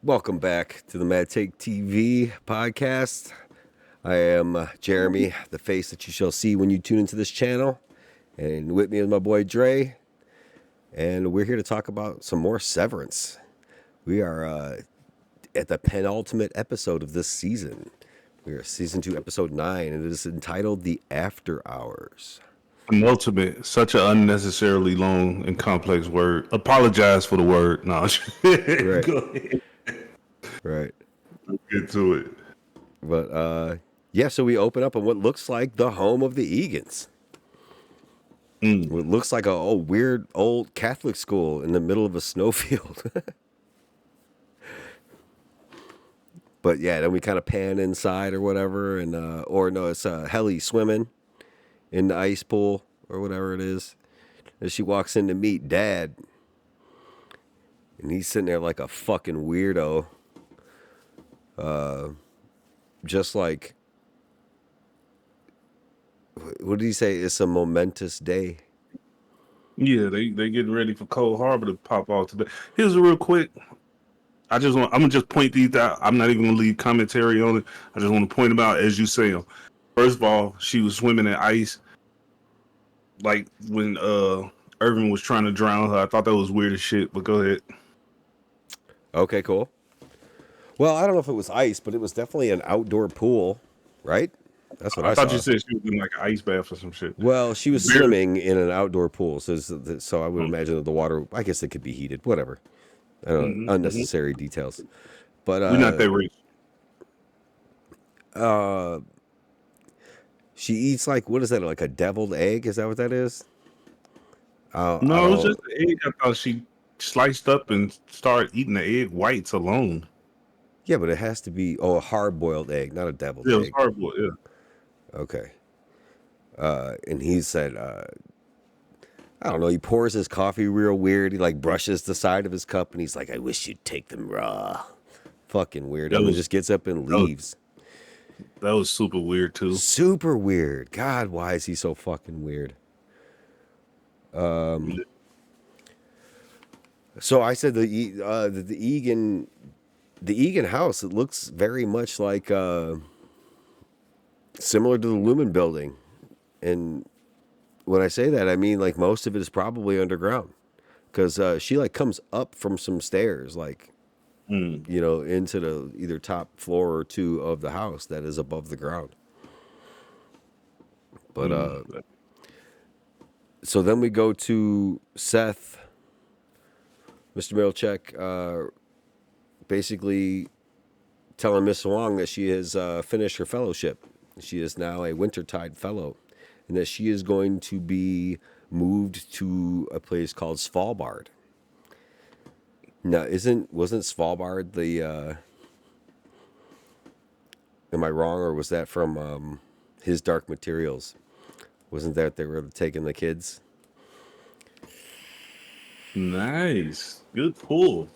Welcome back to the MadTakeTV podcast. I am Jeremy, the face that you shall see when you tune into this channel. And with me is my boy Dre. And we're here to talk about some more Severance. We are at the penultimate episode of this season. We are season 2, episode 9, and it is entitled The After Hours. Penultimate, such an unnecessarily long and complex word. Apologize for the word. No, Right, go ahead. right. Let's get to it. But yeah, so we open up on what looks like the home of the Egan's. What looks like a weird old Catholic school in the middle of a snowfield. But yeah, then we kind of pan inside or whatever, and or no, it's Helly swimming in the ice pool or whatever it is. And she walks in to meet Dad, and he's sitting there like a fucking weirdo. Just like, what did he say? It's a momentous day. Yeah, they getting ready for Cold Harbor to pop off today. Here's a real quick. I'm gonna just point these out. I'm not even gonna leave commentary on it. I just want to point them out as you say them. First of all, she was swimming in ice, like when Irvin was trying to drown her. I thought that was weird as shit. But go ahead. Okay, cool. Well, I don't know if it was ice, but it was definitely an outdoor pool, right? That's what I I thought saw. you said she was in like an ice bath or some shit. Well, she was Barely. swimming in an outdoor pool, so I would imagine that the water. I guess it could be heated, whatever. I don't know, unnecessary details. But We're not that rich. she eats like, what is that? Like a deviled egg? Is that what that is? I No, it was don't. just the egg. I thought she sliced up and started eating the egg whites alone. Yeah, but it has to be a hard boiled egg, not a deviled Yeah, it was egg. hard boiled. Yeah. Okay. And he said, I don't know. He pours his coffee real weird. He like brushes the side of his cup, and he's like, "I wish you'd take them raw." Fucking weirdo. That And then was just gets up and that was, leaves. that was super weird too. Super weird. God, why is he so fucking weird? So I said the Egan house. It looks very much like similar to the Lumen building, and when I say that, I mean like most of it is probably underground, because she like comes up from some stairs, like into the either top floor or two of the house that is above the ground. But so then we go to Seth, Mr. Milchek, basically telling Miss Wong that she has finished her fellowship. She is now a Wintertide Fellow, and that she is going to be moved to a place called Svalbard. Now, wasn't Svalbard the? Am I wrong, or was that from his Dark Materials? Wasn't that they were taking the kids? Nice, good pull.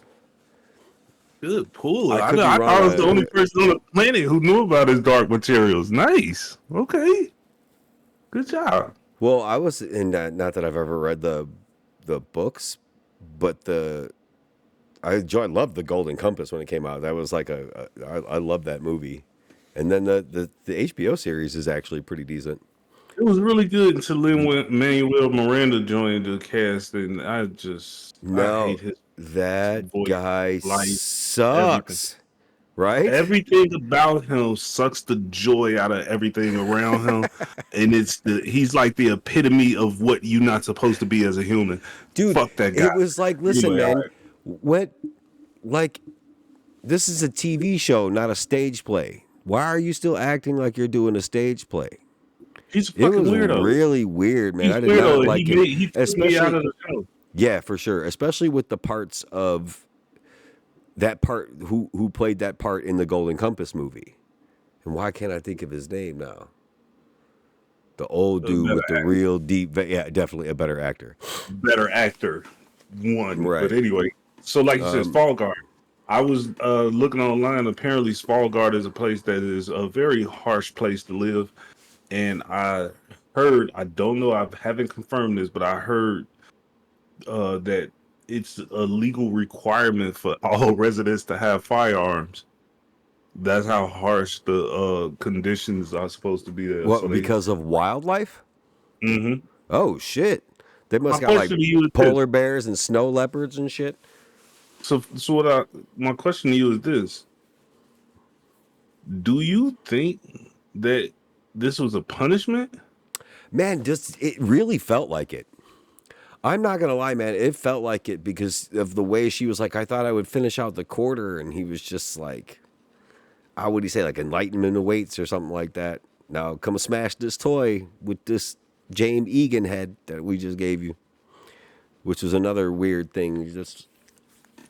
Good pull. I I could know. be I thought I was the only wrong. person on the planet who knew about his dark materials. Nice. Okay. Good job. Well, I was in that. Not that I've ever read the books, but loved the Golden Compass when it came out. That was like I love that movie, and then the HBO series is actually pretty decent. It was really good until Manuel Miranda joined the cast, and I No, hate his that voice, guy life, everything. sucks, right? Everything about him sucks the joy out of everything around him, and he's like the epitome of what you're not supposed to be as a human. Dude, Fuck that guy. it was like, listen, Anyway, all man, right. what, like, this is a TV show, not a stage play. Why are you still acting like you're doing a stage play? He's a It fucking was weirdo. really weird, man. He's I did not weirdo, and like him, he took me out especially, of the show. yeah, for sure, especially with the parts of that part who played that part in the Golden Compass movie. And why can't I think of his name now? The old dude with the real deep, yeah, definitely a better actor. Better actor, one. But Right. anyway, so like you said, Fall Guard. I was looking online. Apparently, Svalbard is a place that is a very harsh place to live. And I heard, I don't know, I haven't confirmed this, but I heard that it's a legal requirement for all residents to have firearms. That's how harsh the conditions are supposed to be there. So What, they, because of wildlife? hmm Oh shit! They my must got like question to you is this. polar bears and snow leopards and shit. So what my question to you is this: do you think that this was a punishment? Man, just it really felt like it. I'm not gonna lie, man. It felt like it because of the way she was like, I thought I would finish out the quarter, and he was just like, how would he say, like enlightenment awaits or something like that. Now come smash this toy with this James Egan head that we just gave you, which was another weird thing. Just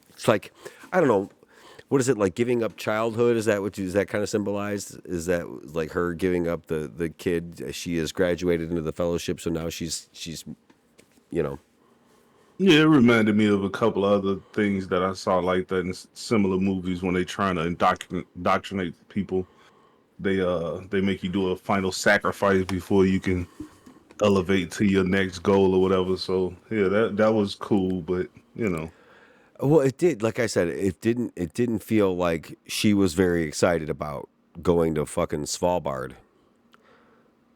it's like, I don't know, what is it like giving up childhood? Is that what is that kind of symbolized? Is that like her giving up the kid? She has graduated into the fellowship, so now she's you know. Yeah, it reminded me of a couple other things that I saw like that in similar movies when they trying to indoctrinate people. They make you do a final sacrifice before you can elevate to your next goal or whatever. So yeah, that was cool, but you know, Well, it did. Like I said, it didn't. It didn't feel like she was very excited about going to fucking Svalbard.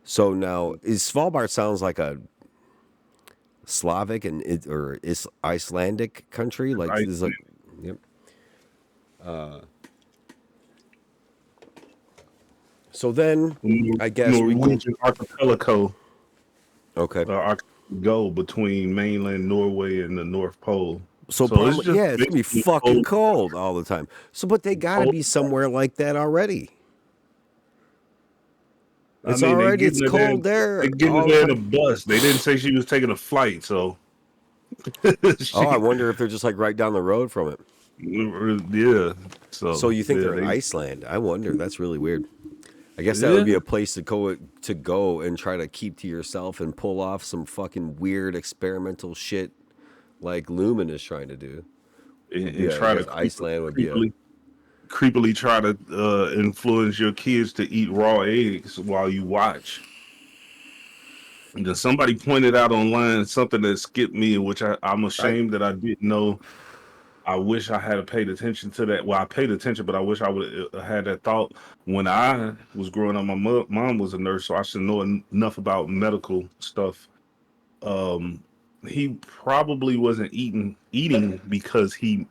So now, is Svalbard sounds like a Slavic and it or is Icelandic country? Like I this is like, yep. So then, I guess we go. Norwegian archipelago Okay. go between mainland Norway and the North Pole. So, So it's just yeah, it's gonna be basically fucking cold. cold all the time. So, but they gotta cold. be somewhere like that already. I It's mean, already it's cold they there getting all her the there in a time. bus. They didn't say she was taking a flight, so Oh, I she, wonder if they're just like right down the road from it. yeah. So So you think yeah, they're in Iceland? I wonder. That's really weird. I guess that would yeah, be a place to go and try to keep to yourself and pull off some fucking weird experimental shit like Lumen is trying to do. Would be and I try to guess Iceland would be a creepily try to influence your kids to eat raw eggs while you watch. And then somebody pointed out online something that skipped me, which I'm I ashamed that I didn't know. I wish I had paid attention to that. Well, I paid attention, but I wish I would have had that thought when I was growing up. My mom was a nurse, so I should know enough about medical stuff. Um, he probably wasn't eating because he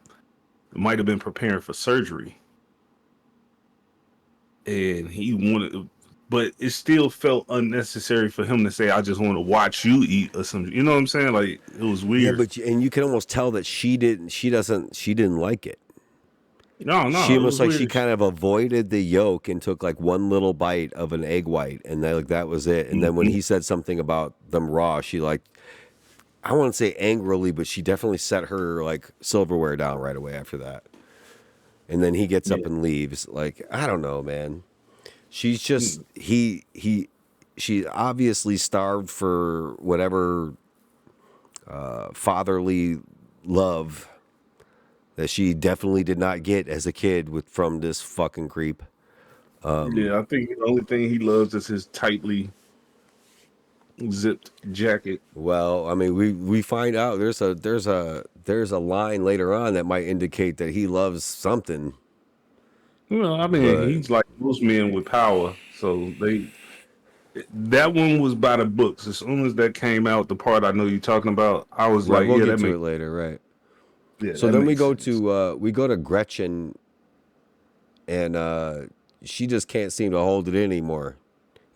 might have been preparing for surgery, and he wanted, but it still felt unnecessary for him to say, "I just want to watch you eat" or something. You know what I'm saying? Like it was yeah, weird. but and you can almost tell that she didn't like it. No, She no, it almost was like weird she as shit. kind of avoided the yolk and took like one little bite of an egg white and that was it. And then when Mhm. he said something about them raw, she like I won't say angrily, but she definitely set her like silverware down right away after that. And then he gets up Yeah. and leaves. Like, I don't know, man. She's Mm. just she obviously starved for whatever fatherly love that she definitely did not get as a kid with from this fucking creep. Yeah, I think the only thing he loves is his tightly zipped jacket. Well, I mean, we find out there's a line later on that might indicate that he loves something, Well, I mean, but he's like most men with power. So that one was by the books. As soon as that came out, the part I know you're talking about, I was right, like, we'll yeah, get to it later, right? So that then makes sense. we go to Gretchen, and she just can't seem to hold it in anymore.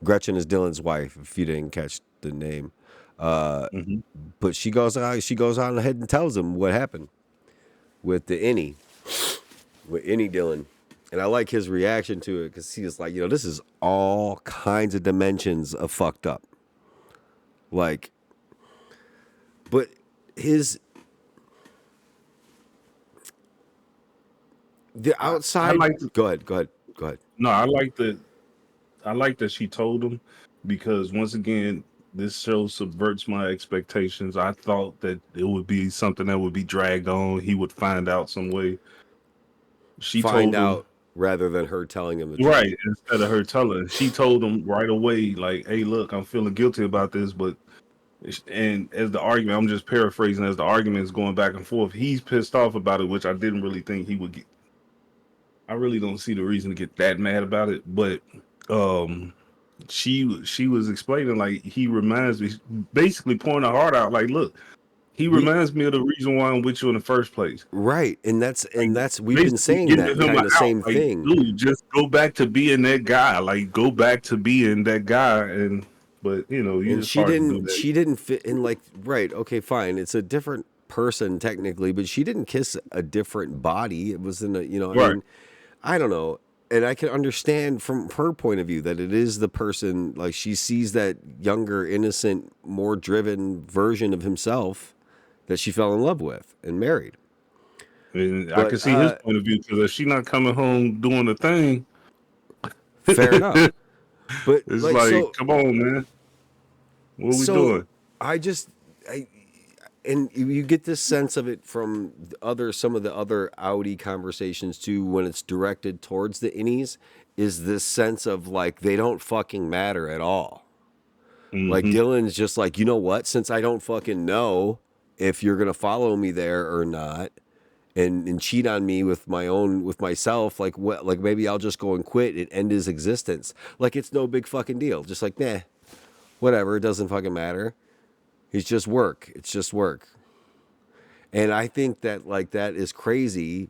Gretchen is Dylan's wife, if you didn't catch the name. Hmm. But she goes on ahead and tells him what happened with the innie, with innie Dylan. And I like his reaction to it because he's like, this is all kinds of dimensions of fucked up. Like, but his the I outside. like Go ahead. no, I like that she told him because once again, this show subverts my expectations. I thought that it would be something that would be dragged on. He would find out some way. She Find told him out rather than her telling him the truth. right instead of her telling. She told him right away, like, "Hey, look, I'm feeling guilty about this, but And as the argument, I'm just paraphrasing, as the argument is going back and forth, he's pissed off about it, which I didn't really think he would get. I really don't see the reason to get that mad about it, but um she was explaining like he reminds me, basically pouring her heart out like, look, he Ye- reminds me of the reason why I'm with you in the first place. right, and Like, that's we've been basically saying giving that him an kind of out. same Like, thing. dude, just go back to being that guy. Like, go back to being that guy. And but And it's hard to do that. she didn't fit in, like, right, okay, fine, it's a different person technically, but she didn't kiss a different body. It was in a, I Right. mean, I don't know. And I can understand from her point of view that it is the person, like, she sees that younger, innocent, more driven version of himself that she fell in love with and married. And I But can see his point of view, because if she not coming home doing the thing, fair enough. But it's like, like, come on, man, what are we so doing? I just I and you get this sense of it from some of the other Audi conversations too, when it's directed towards the innies, is this sense of like they don't fucking matter at all. Like Hmm. Dylan's just like, you know what? Since I don't fucking know if you're gonna follow me there or not, and cheat on me with myself, like what? Like maybe I'll just go and quit and end his existence. Like it's no big fucking deal. Just like nah, whatever. It doesn't fucking matter. It's just work. It's just work. And I think that like that is crazy.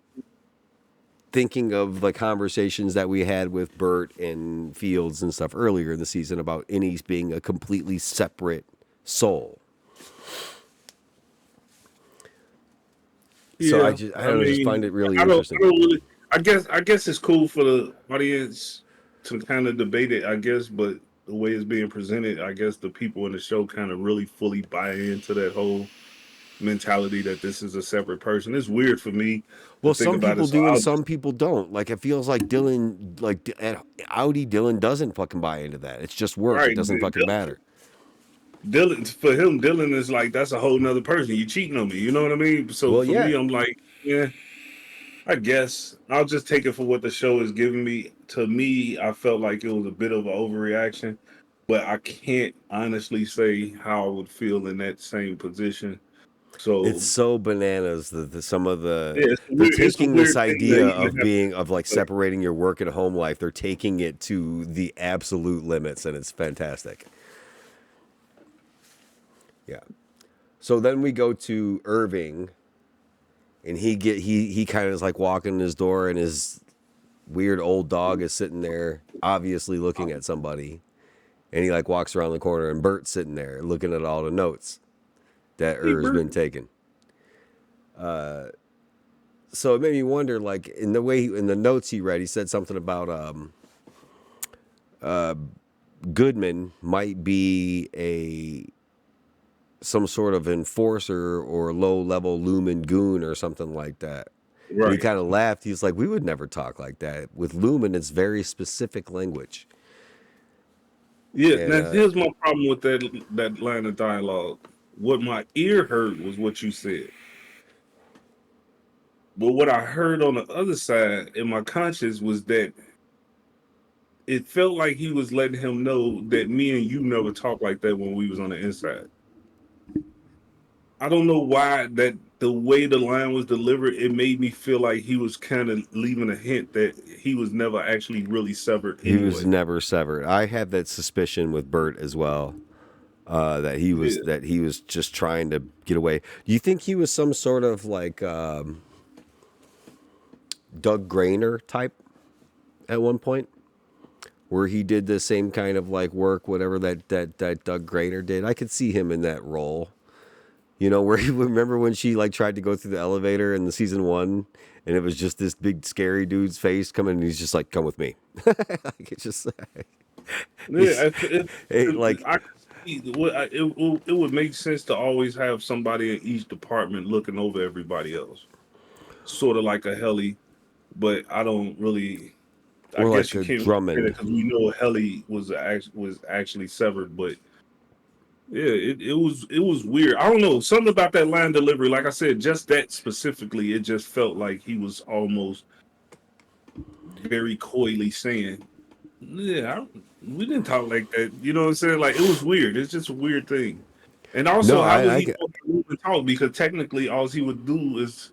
Thinking of the conversations that we had with Bert and Fields and stuff earlier in the season about Innies being a completely separate soul. So Yeah, I I don't know, just find mean, it really I interesting. don't really. I guess it's cool for the audience to kind of debate it. I guess, but the way it's being presented, I guess the people in the show kind of really fully buy into that whole mentality that this is a separate person. It's weird for me to Well, think some about it. people So do and I'll just some people don't. Like it feels like Dylan, like at Audi, Dylan doesn't fucking buy into that. It's just work. It right. doesn't fucking matter. Dylan, for him, Dylan is like, that's a whole nother person. You cheating on me. You know what I mean? So Well, for me, yeah, I'm like, yeah, I guess I'll just take it for what the show is giving me. To me, I felt like it was a bit of an overreaction, but I can't honestly say how I would feel in that same position. it's So so bananas that some of yeah, they're it's a taking this weird thing to idea even of have. being of like Like, separating your work and home life. They're taking it to the absolute limits, and it's fantastic. Yeah. So then we go to Irving, and he kind of is like walking in his door, and his weird old dog is sitting there, obviously looking at somebody, and he like walks around the corner, and Bert's sitting there looking at all the notes that hey, Irv's Bert. been taking. So it made me wonder, like in the way in the notes he read, he said something about Goodman might be a some sort of enforcer or low level Lumen goon or something like that. And he Right. kind of laughed. He's like, "We would never talk like that. With Lumen, it's very specific language." Yeah. And Now here's my problem with that line of dialogue. What my ear heard was what you said. But what I heard on the other side in my conscience was that it felt like he was letting him know that me and you never talked like that when we was on the inside. I don't know why that the way the line was delivered, it made me feel like he was kind of leaving a hint that he was never actually really severed he was anyway. never severed. I had that suspicion with Bert as well. Yeah. That he was just trying to get away. Do you think he was some sort of like Doug Grainer type at one point, where he did the same kind of like work, whatever that Doug Grainer did? I could see him in that role. You know, where you remember when she like tried to go through the elevator in the season one, and it was just this big scary dude's face coming, and he's just like, "Come with me." Like it's just Yeah, he's like I could see it would make sense to always have somebody in each department looking over everybody else, sort of like a heli. But I don't really. I or guess like you a can't really say that Drummond. because we know heli was actually severed. But yeah, it was weird. I don't know, something about that line delivery. Like I said, just that specifically, it just felt like he was almost very coyly saying, "Yeah, we didn't talk like that." You know what I'm saying? Like it was weird. It's just a weird thing. And also, No, how would I he get know how to talk? Because technically, all he would do is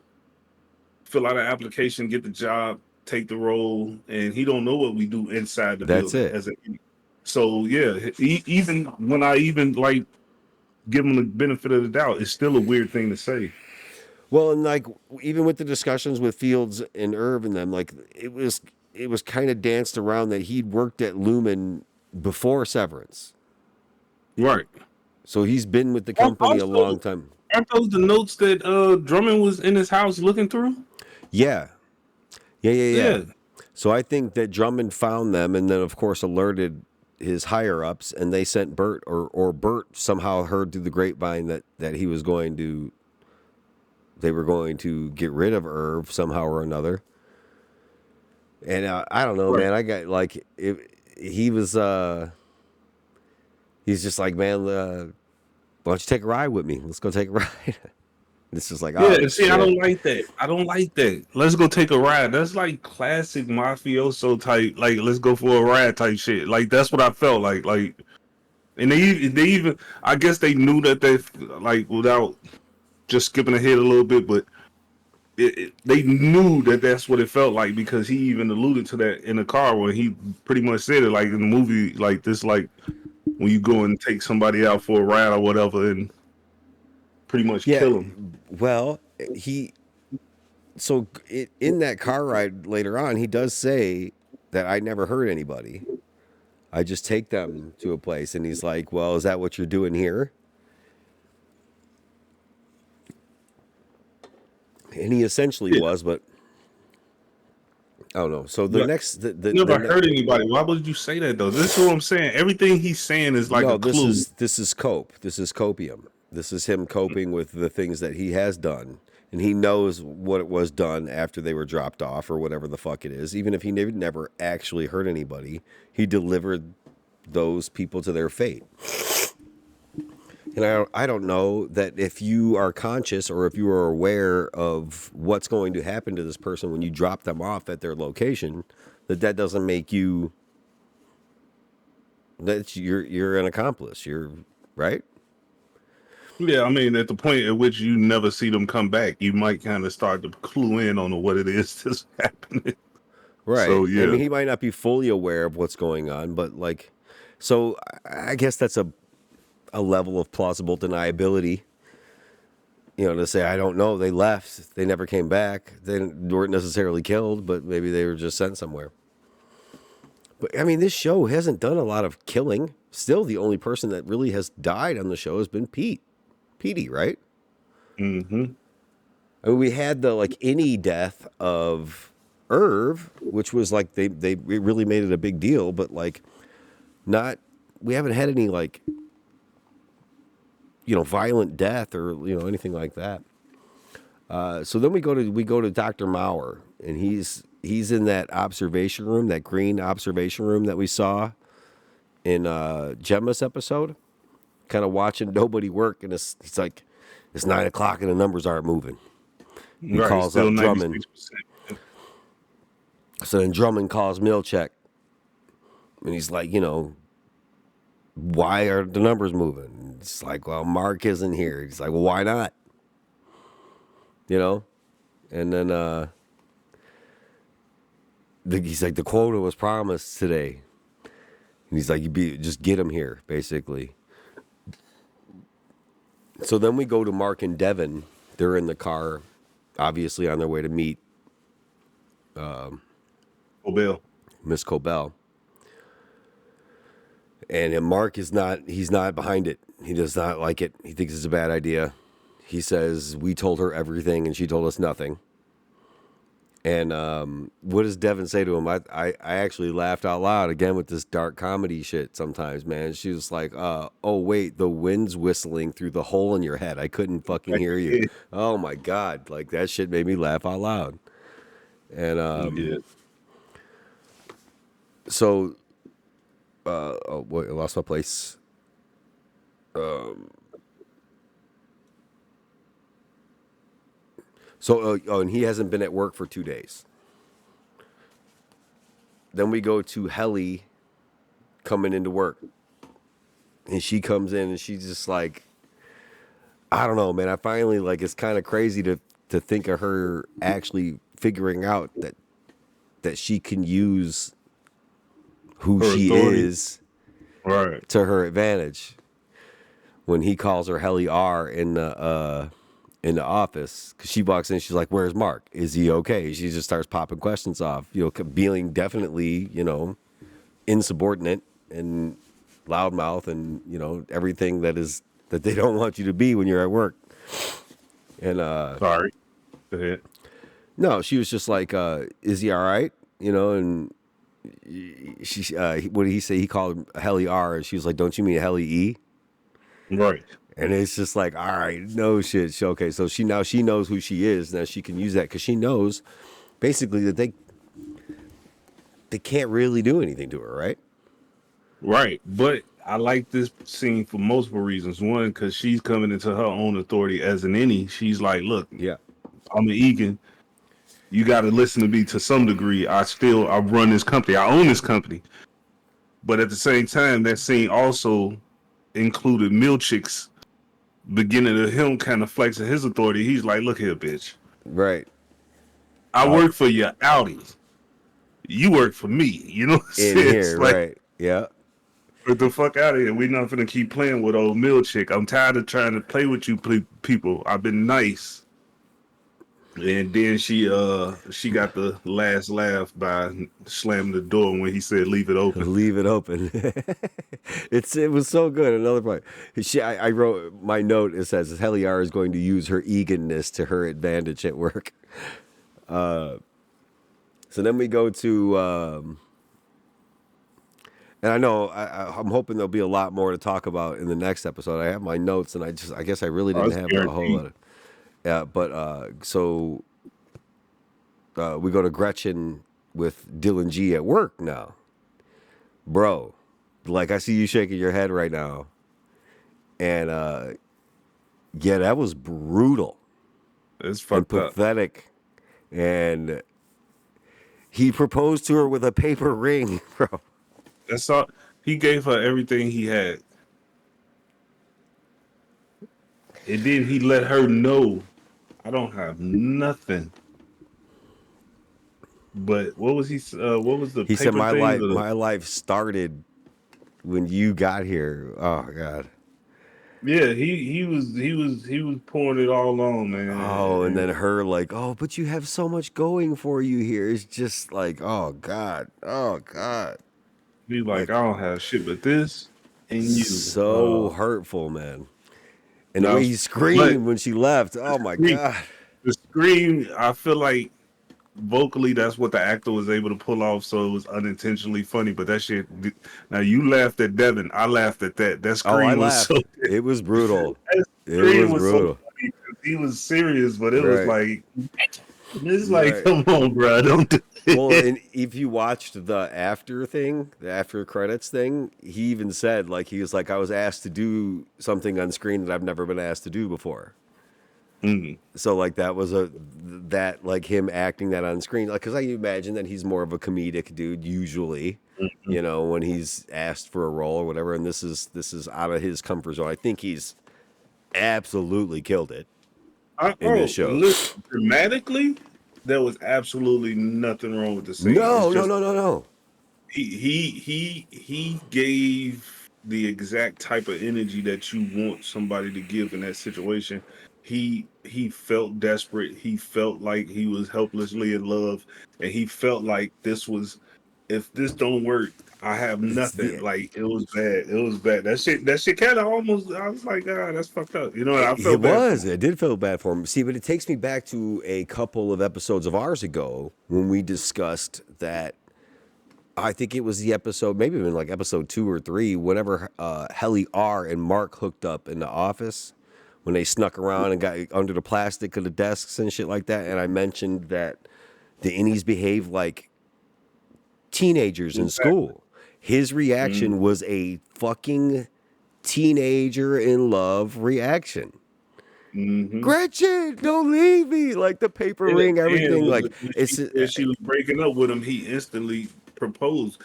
fill out an application, get the job, take the role, and he don't know what we do inside the that's building it. as a. So yeah, even when I even like give him the benefit of the doubt, it's still a weird thing to say. Well, and like even with the discussions with Fields and Irv and them, like it was kind of danced around that he'd worked at Lumen before Severance, Right. so he's been with the company a Also, long time. aren't those the notes that Drummond was in his house looking through? Yeah, yeah. Yeah. So I think that Drummond found them, and then of course alerted his higher ups, and they sent Bert, or Bert somehow heard through the grapevine that he was going to, they were going to get rid of Irv somehow or another. And I don't know, Right. man. I got like he was he's just like, man, why don't you take a ride with me? Let's go take a ride. It's just like, Yeah, oh and see, I shit. don't like that. I don't like that. Let's go take a ride. That's like classic mafioso type. Like, let's go for a ride type shit. Like, that's what I felt like. Like, and they even, I guess they knew that they like without just skipping ahead a little bit, but they knew that that's what it felt like because he even alluded to that in the car when he pretty much said it like in the movie, like this, like when you go and take somebody out for a ride or whatever and pretty much Yeah. kill him. Well, he so in that car ride later on, he does say that I never hurt anybody. I just take them to a place, and he's like, "Well, is that what you're doing here?" And he essentially Yeah. was, but I don't know. So the But next, never hurt anybody. Why would you say that though? This is what I'm saying. Everything he's saying is like no, a clue. this is cope. This is copium. This is him coping with the things that he has done, and he knows what it was done after they were dropped off or whatever the fuck it is. Even if he never actually hurt anybody, he delivered those people to their fate. And I don't know that if you are conscious or if you are aware of what's going to happen to this person when you drop them off at their location, that doesn't make you that you're an accomplice. You're right. Yeah, I mean, at the point at which you never see them come back, you might kind of start to clue in on what it is that's happening. So Right. I yeah, mean, he might not be fully aware of what's going on, but like, so I guess that's a level of plausible deniability. You know, to say I don't know, they left, they never came back, they weren't necessarily killed, but maybe they were just sent somewhere. But I mean, this show hasn't done a lot of killing. Still, the only person that really has died on the show has been Petey, right? hmm I mean, we had the like any death of Irv, which was like they really made it a big deal, but like not we haven't had any like violent death or anything like that. So then we go to Dr. Maurer, and he's in that observation room, that green observation room that we saw in Gemma's episode, kind of watching nobody work, and it's like it's 9 o'clock and the numbers aren't moving. He right. calls Still up Drummond. 96%. So then Drummond calls Milchek, and he's like, why are the numbers moving? It's like, well, Mark isn't here. He's like, well, why not? And then he's like, the quota was promised today. And he's like, just get him here, basically. So then we go to Mark and Devin. They're in the car, obviously on their way to meet Bill. Miss Cobell. And Mark he's not behind it. He does not like it. He thinks it's a bad idea. He says, we told her everything and she told us nothing. And what does Devin say to him? I actually laughed out loud again with this dark comedy shit sometimes, man. She was like, oh, wait, the wind's whistling through the hole in your head. I couldn't fucking hear you. Oh, my God. Like, that shit made me laugh out loud. And Yeah. so, oh, wait, I lost my place. So, and he hasn't been at work for 2 days. Then we go to Helly coming into work. And she comes in and she's just like, I don't know, man. I finally like it's kind of crazy to think of her actually figuring out that she can use who Her she authority, is right? to her advantage when he calls her Helly R in the office because she walks in. She's like, "Where's Mark? Is he okay?" She just starts popping questions off. Being definitely insubordinate and loudmouth and everything that they don't want you to be when you're at work. And Sorry, go ahead. no, she was just like, "Is he all right?" And what did he say? He called him Helly R, and she was like, "Don't you mean Helly E?" Right, And it's just like, all right, no shit. Okay, so she knows who she is. Now she can use that because she knows basically that they can't really do anything to her, right? right. But I like this scene for multiple reasons. One, because she's coming into her own authority as an any. She's like, look, Yeah. I'm an Egan. You got to listen to me to some degree. I run this company. I own this company. But at the same time, that scene also included Milchick's beginning of him kind of flexing his authority. He's like, look here, bitch. Right. I Uh, work for your Audi. You work for me. You know what I'm in saying? It's here, like, right? Yeah. get the fuck out of here. We're not gonna keep playing with old Milchick. I'm tired of trying to play with you people. I've been nice. And then she got the last laugh by slamming the door when he said leave it open. Leave it open. It was so good. Another part. I wrote my note. It says Heliar is going to use her eganness to her advantage at work. So then we go to, and I know I'm hoping there'll be a lot more to talk about in the next episode. I have my notes, and I guess I really Oh, didn't it's have a whole guaranteed. lot of. Yeah, but so we go to Gretchen with Dylan G at work now, bro. Like I see you shaking your head right now, and yeah, that was brutal It's and fucked up. pathetic. And he proposed to her with a paper ring, bro. That's all. He gave her everything he had, and then he let her know, I don't have nothing. But what was he? What was the He said, paper thing? my life started when you got here." Oh God. Yeah, he was pouring it all on, man. Oh, and And then her like, "Oh, but you have so much going for you here." It's just like, oh God, oh God, he's like, like I don't have shit but this and you. so hurtful, man. And the Now, way he but screamed when she left, the oh my scream, God. the scream, I feel like vocally that's what the actor was able to pull off, so it was unintentionally funny. But that shit, now you laughed at Devin, I laughed at that. That Oh, I scream was so, laughed. It was brutal. that It scream was was so brutal. funny 'cause he was serious, but it was Right, like, it's like, right. come on, bro, don't do Well, it. and if you watched the after thing, the after credits thing, he even said like he was like, I was asked to do something on screen that I've never been asked to do before. Mm, So like that was that like him acting that on screen, like because I imagine that he's more of a comedic dude usually, mm, when he's asked for a role or whatever, and this is out of his comfort zone. I think he's absolutely killed it in this show. listen, dramatically, there was absolutely nothing wrong with the scene. It's No, no, just no, no, no. he gave the exact type of energy that you want somebody to give in that situation. He felt desperate. He felt like he was helplessly in love, and he felt like this was, if this don't work, I have It's nothing. the Like it was bad. It was bad. That shit kind of almost. I was like, ah, that's fucked up. You know, I It felt bad for was. him. I did feel bad for him. See, but it takes me back to a couple of episodes of ours ago when we discussed that. I think it was the episode, maybe even like episode 2 or 3, whenever Helly R and Mark hooked up in the office when they snuck around and got under the plastic of the desks and shit like that. And I mentioned that the innies behave like teenagers in Exactly. school. His Mm-hmm. reaction was a fucking teenager in love reaction. Mm-hmm. Gretchen, don't leave me. Like the paper And ring, everything. when Like she it's said she was breaking up with him, he instantly proposed,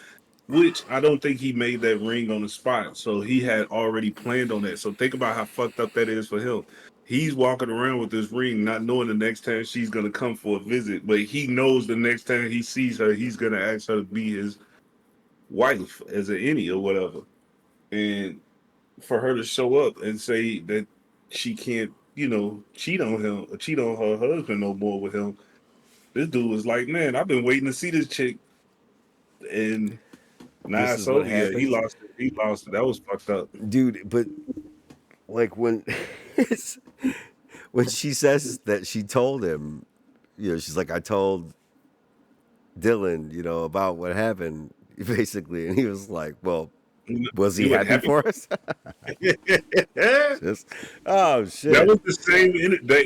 which I don't think he made that ring on the spot. So he had already planned on that. So think about how fucked up that is for him. He's walking around with this ring, not knowing the next time she's gonna come for a visit, but he knows the next time he sees her, he's gonna ask her to be his wife as an innie or whatever. And for her to show up and say that she can't, cheat on him or cheat on her husband no more with him, this dude was like, man, I've been waiting to see this chick, and now This it's is what over. Yeah, he happens, lost it. He lost it. That was fucked up. dude. But like when when she says that she told him, she's like, I told Dylan, about what happened, basically, and he was like, well, was he You would happy happy for us? that Just, oh shit. was the same.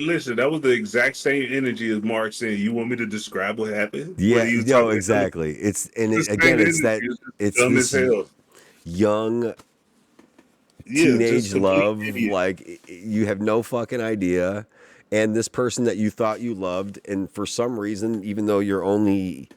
Listen, that was the exact same energy as Mark saying, "You want me to describe what happened?" When Yeah, he was no, talking to Dylan, exactly. it's the Again, same it's energy. that It's just it's dumb as this hell. young Yeah, just teenage complete love, idiot. like you have no fucking idea, and this person that you thought you loved, and for some reason, even though you're only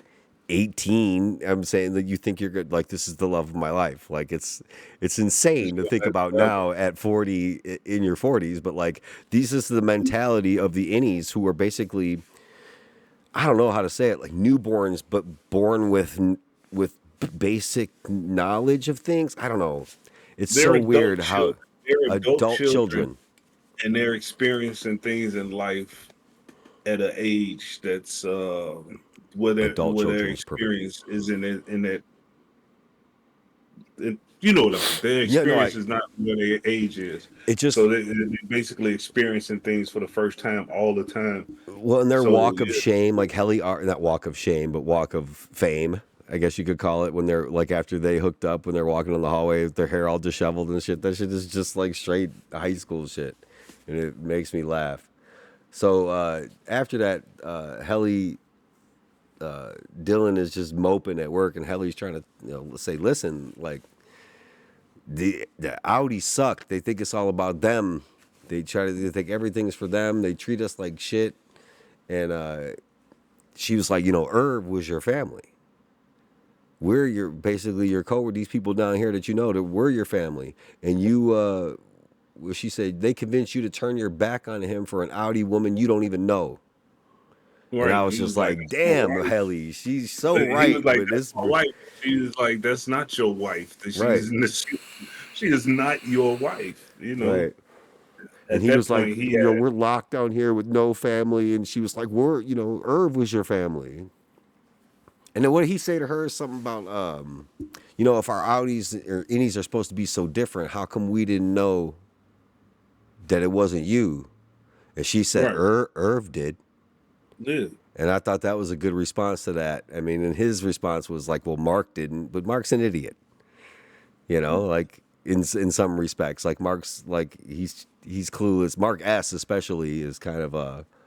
18, I'm saying that you think you're good, like this is the love of my life. Like it's Just insane to go think back about forever. now at 40, in your 40s, but like this is the mentality of the innies who are basically, I don't know how to say it, like newborns, but born with basic knowledge of things. I don't know. It's They're so adult weird children. how They're adult adult children, children, and they're experiencing things in life at an age that's adult where their children is perfect. experience is in that you know what I'm saying. Their Yeah, no, experience is not where their age is. it just, So they're basically experiencing things for the first time all the time. well, in their So walk of yeah, shame, like Helly, not walk of shame, but walk of fame, I guess you could call it, when they're like after they hooked up, when they're walking in the hallway with their hair all disheveled and shit. That shit is just like straight high school shit, and it makes me laugh. So after that, Helly, Dylan is just moping at work, and Helly's trying to say, listen, like the Audi suck. They think it's all about them. They think everything's for them. They treat us like shit. And she was like, Irv was your family. We're your basically your coworker. These people down here that that we're your family. And you, well, she said they convinced you to turn your back on him for an Audi woman you don't even know. And I right. was He just was like, like, "That's my damn, wife." Helly, she's so He was right like, with "That's this. my wife." She was like, "That's not your wife. Right, She is not your wife." right. And At he that was like, point, he had we're locked down here with no family. And she was like, Irv was your family. And then what did he say to her? Something about, if our Audis or innies are supposed to be so different, how come we didn't know that it wasn't you? And she said, right. Irv did. Yeah. And I thought that was a good response to that. I mean, and his response was like, well, Mark didn't, but Mark's an idiot, like in some respects. Like Mark's like, he's clueless. Mark S especially is kind of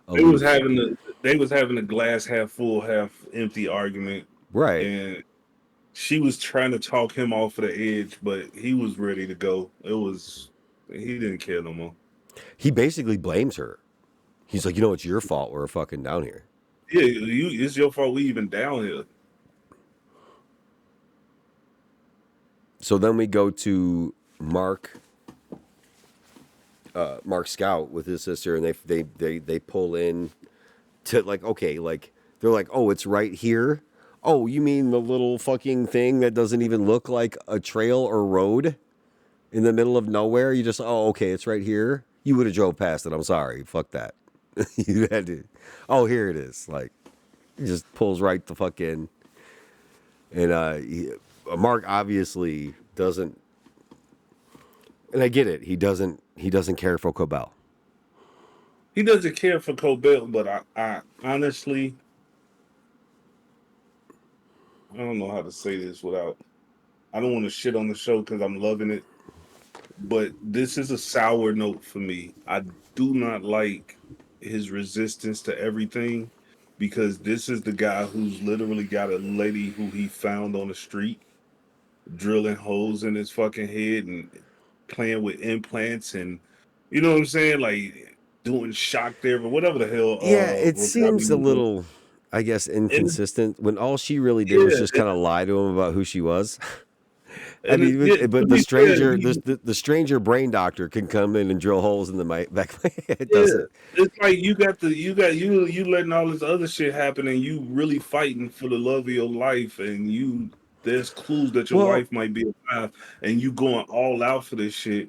They was aloof. having a glass half full, half empty argument, Right. and she was trying to talk him off of the edge, but he was ready to go. He didn't care no more. He basically blames her. He's like, it's your fault we're fucking down here. Yeah, it's your fault we even down here. So then we go to Mark Scout with his sister, and they pull in to like, okay, like they're like, oh, it's right here. Oh, you mean the little fucking thing that doesn't even look like a trail or road in the middle of nowhere? You just, oh, okay, it's right here. You would have drove past it. I'm sorry, fuck that. You had to. Oh, here it is. Like, he just pulls right the fuck in, and Mark obviously doesn't. And I get it. He doesn't care for Cobell. He doesn't care for Cobell, but I honestly, I don't know how to say this without. I don't want to shit on the show because I'm loving it, but this is a sour note for me. I do not like his resistance to everything because this is the guy who's literally got a lady who he found on the street drilling holes in his fucking head and playing with implants and you know what I'm saying, like doing shock therapy, whatever the hell Yeah, it Raquel seems a was doing. little, I guess, And inconsistent when all she really did was yeah, just kind of lie to him about who she was. I And mean, yeah, to but the be fair, stranger, the stranger brain doctor can come in and drill holes in the back of my head. It yeah, doesn't. it's like you letting all this other shit happen, and you really fighting for the love of your life, and there's clues that your Well, wife might be alive, and you going all out for this shit.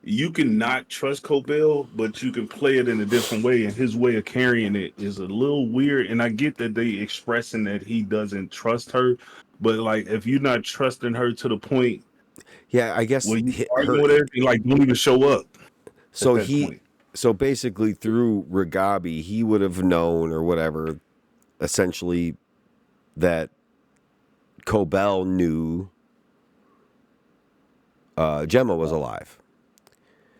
You can not trust Cobell, but you can play it in a different way, and his way of carrying it is a little weird. And I get that they expressing that he doesn't trust her, but like if you're not trusting her to the point yeah, I guess where you arguing her. with everything, like don't even show up at So that he, point. so basically through Ragabi, he would have known or whatever, essentially that Cobell knew Gemma was alive.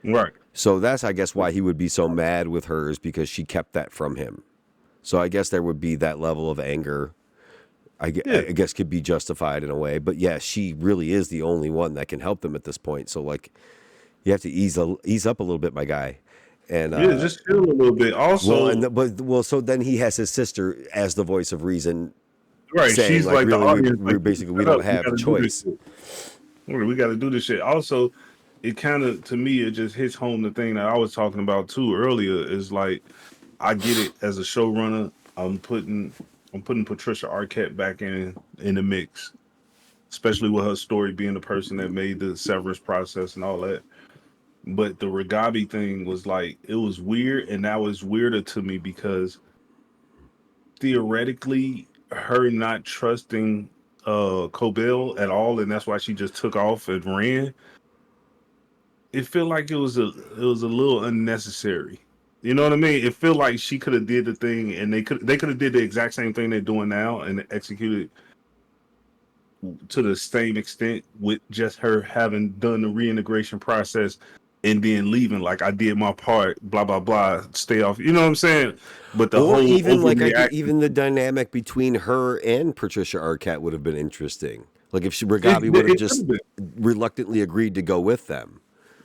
Right. So that's, I guess, why he would be so mad with her is because she kept that from him. So I guess there would be that level of anger. Yeah. I guess could be justified in a way, but yeah, she really is the only one that can help them at this point. So like, you have to ease up a little bit, my guy. And Yeah, just chill a little bit. well, Also, so then he has his sister as the voice of reason, right, saying she's like, like the really, audience, we like, basically we shut don't up, we have a gotta do this choice. shit. We gotta do this shit. Also, it kind of to me, it just hits home the thing that I was talking about too earlier. Is like I get it as a showrunner. I'm putting Patricia Arquette back in the mix, especially with her story being the person that made the severance process and all that. But the Ragabi thing was like it was weird, and that was weirder to me because theoretically, her not trusting Cobell at all, and that's why she just took off and ran. It felt like it was a little unnecessary. You know what I mean? It felt like she could have did the thing, and they could have did the exact same thing they're doing now and executed to the same extent with just her having done the reintegration process and then leaving. Like I did my part, blah blah blah. Stay off. You know what I'm saying? But the Or whole even like overreaction. even the dynamic between her and Patricia Arquette would have been interesting. Like if It, Ragabi would have it could just have been. reluctantly agreed to go with them.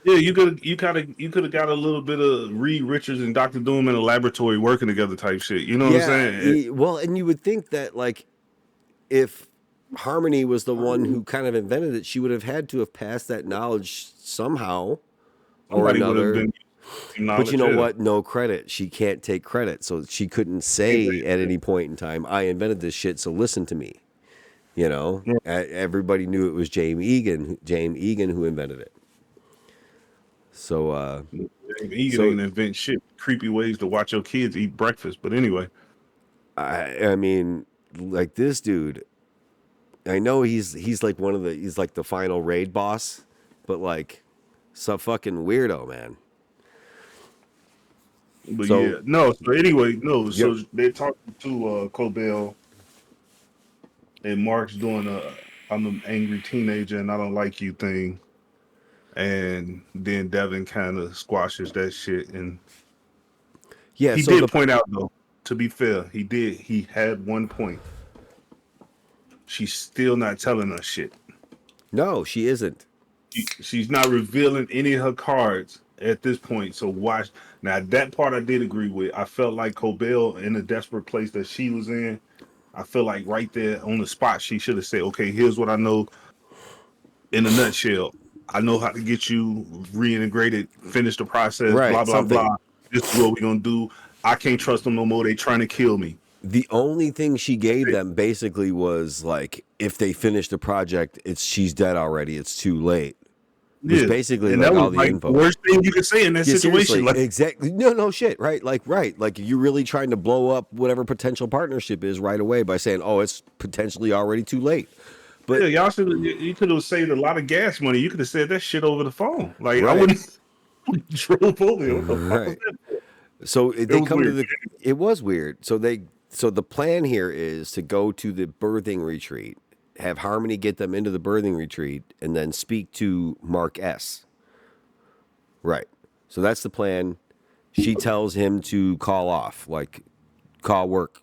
Yeah, you could have got a little bit of Reed Richards and Doctor Doom in a laboratory working together type shit. You know what I'm Yeah, saying? well, and you would think that like if Harmony was the one who kind of invented it, she would have had to have passed that knowledge somehow or Somebody would have another. been using But you knowledge. know Yeah, what? No credit. She can't take credit. So she couldn't can't say at take any point in time, I invented this shit, so listen to me. You know? it. Everybody knew it was James Egan who invented it. So Egan so ain't invent shit. Creepy ways to watch your kids eat breakfast. But anyway, I mean, like this dude, I know he's like he's like the final raid boss, but like some fucking weirdo, man. but So yeah, no. So anyway, no. yep. So they talking to Cobell, and Mark's doing a "I'm an angry teenager and I don't like you" thing, and then Devin kind of squashes that shit. And Yeah, he so did the point out though, to be fair, he did. He had one point. She's still not telling us shit. no, she isn't. She's not revealing any of her cards at this point. So watch now. That part I did agree with. I felt like Cobell in the desperate place that she was in. I feel like right there on the spot, she should have said, "Okay, here's what I know in a nutshell. I know how to get you reintegrated, finish the process, blah Right, blah something. blah. This is what we're gonna do. I can't trust them no more. They trying to kill me." The only thing she gave them basically was like, if they finish the project, she's dead already. It's too late. Was Yeah, basically and like that was all the like the info. worst thing you could say in that Yeah, situation. seriously, Like, exactly. No, no shit. Right. Like you're really trying to blow up whatever potential partnership is right away by saying, "Oh, it's potentially already too late." yeah, But y'all should. You could have saved a lot of gas money. You could have said that shit over the phone. Like I right, wouldn't drove over here. What the fuck was right. that for? So It they was come to weird. the. It was weird. So the plan here is to go to the birthing retreat, have Harmony get them into the birthing retreat, and then speak to Mark S. Right. So that's the plan. She tells him to call off, like call work,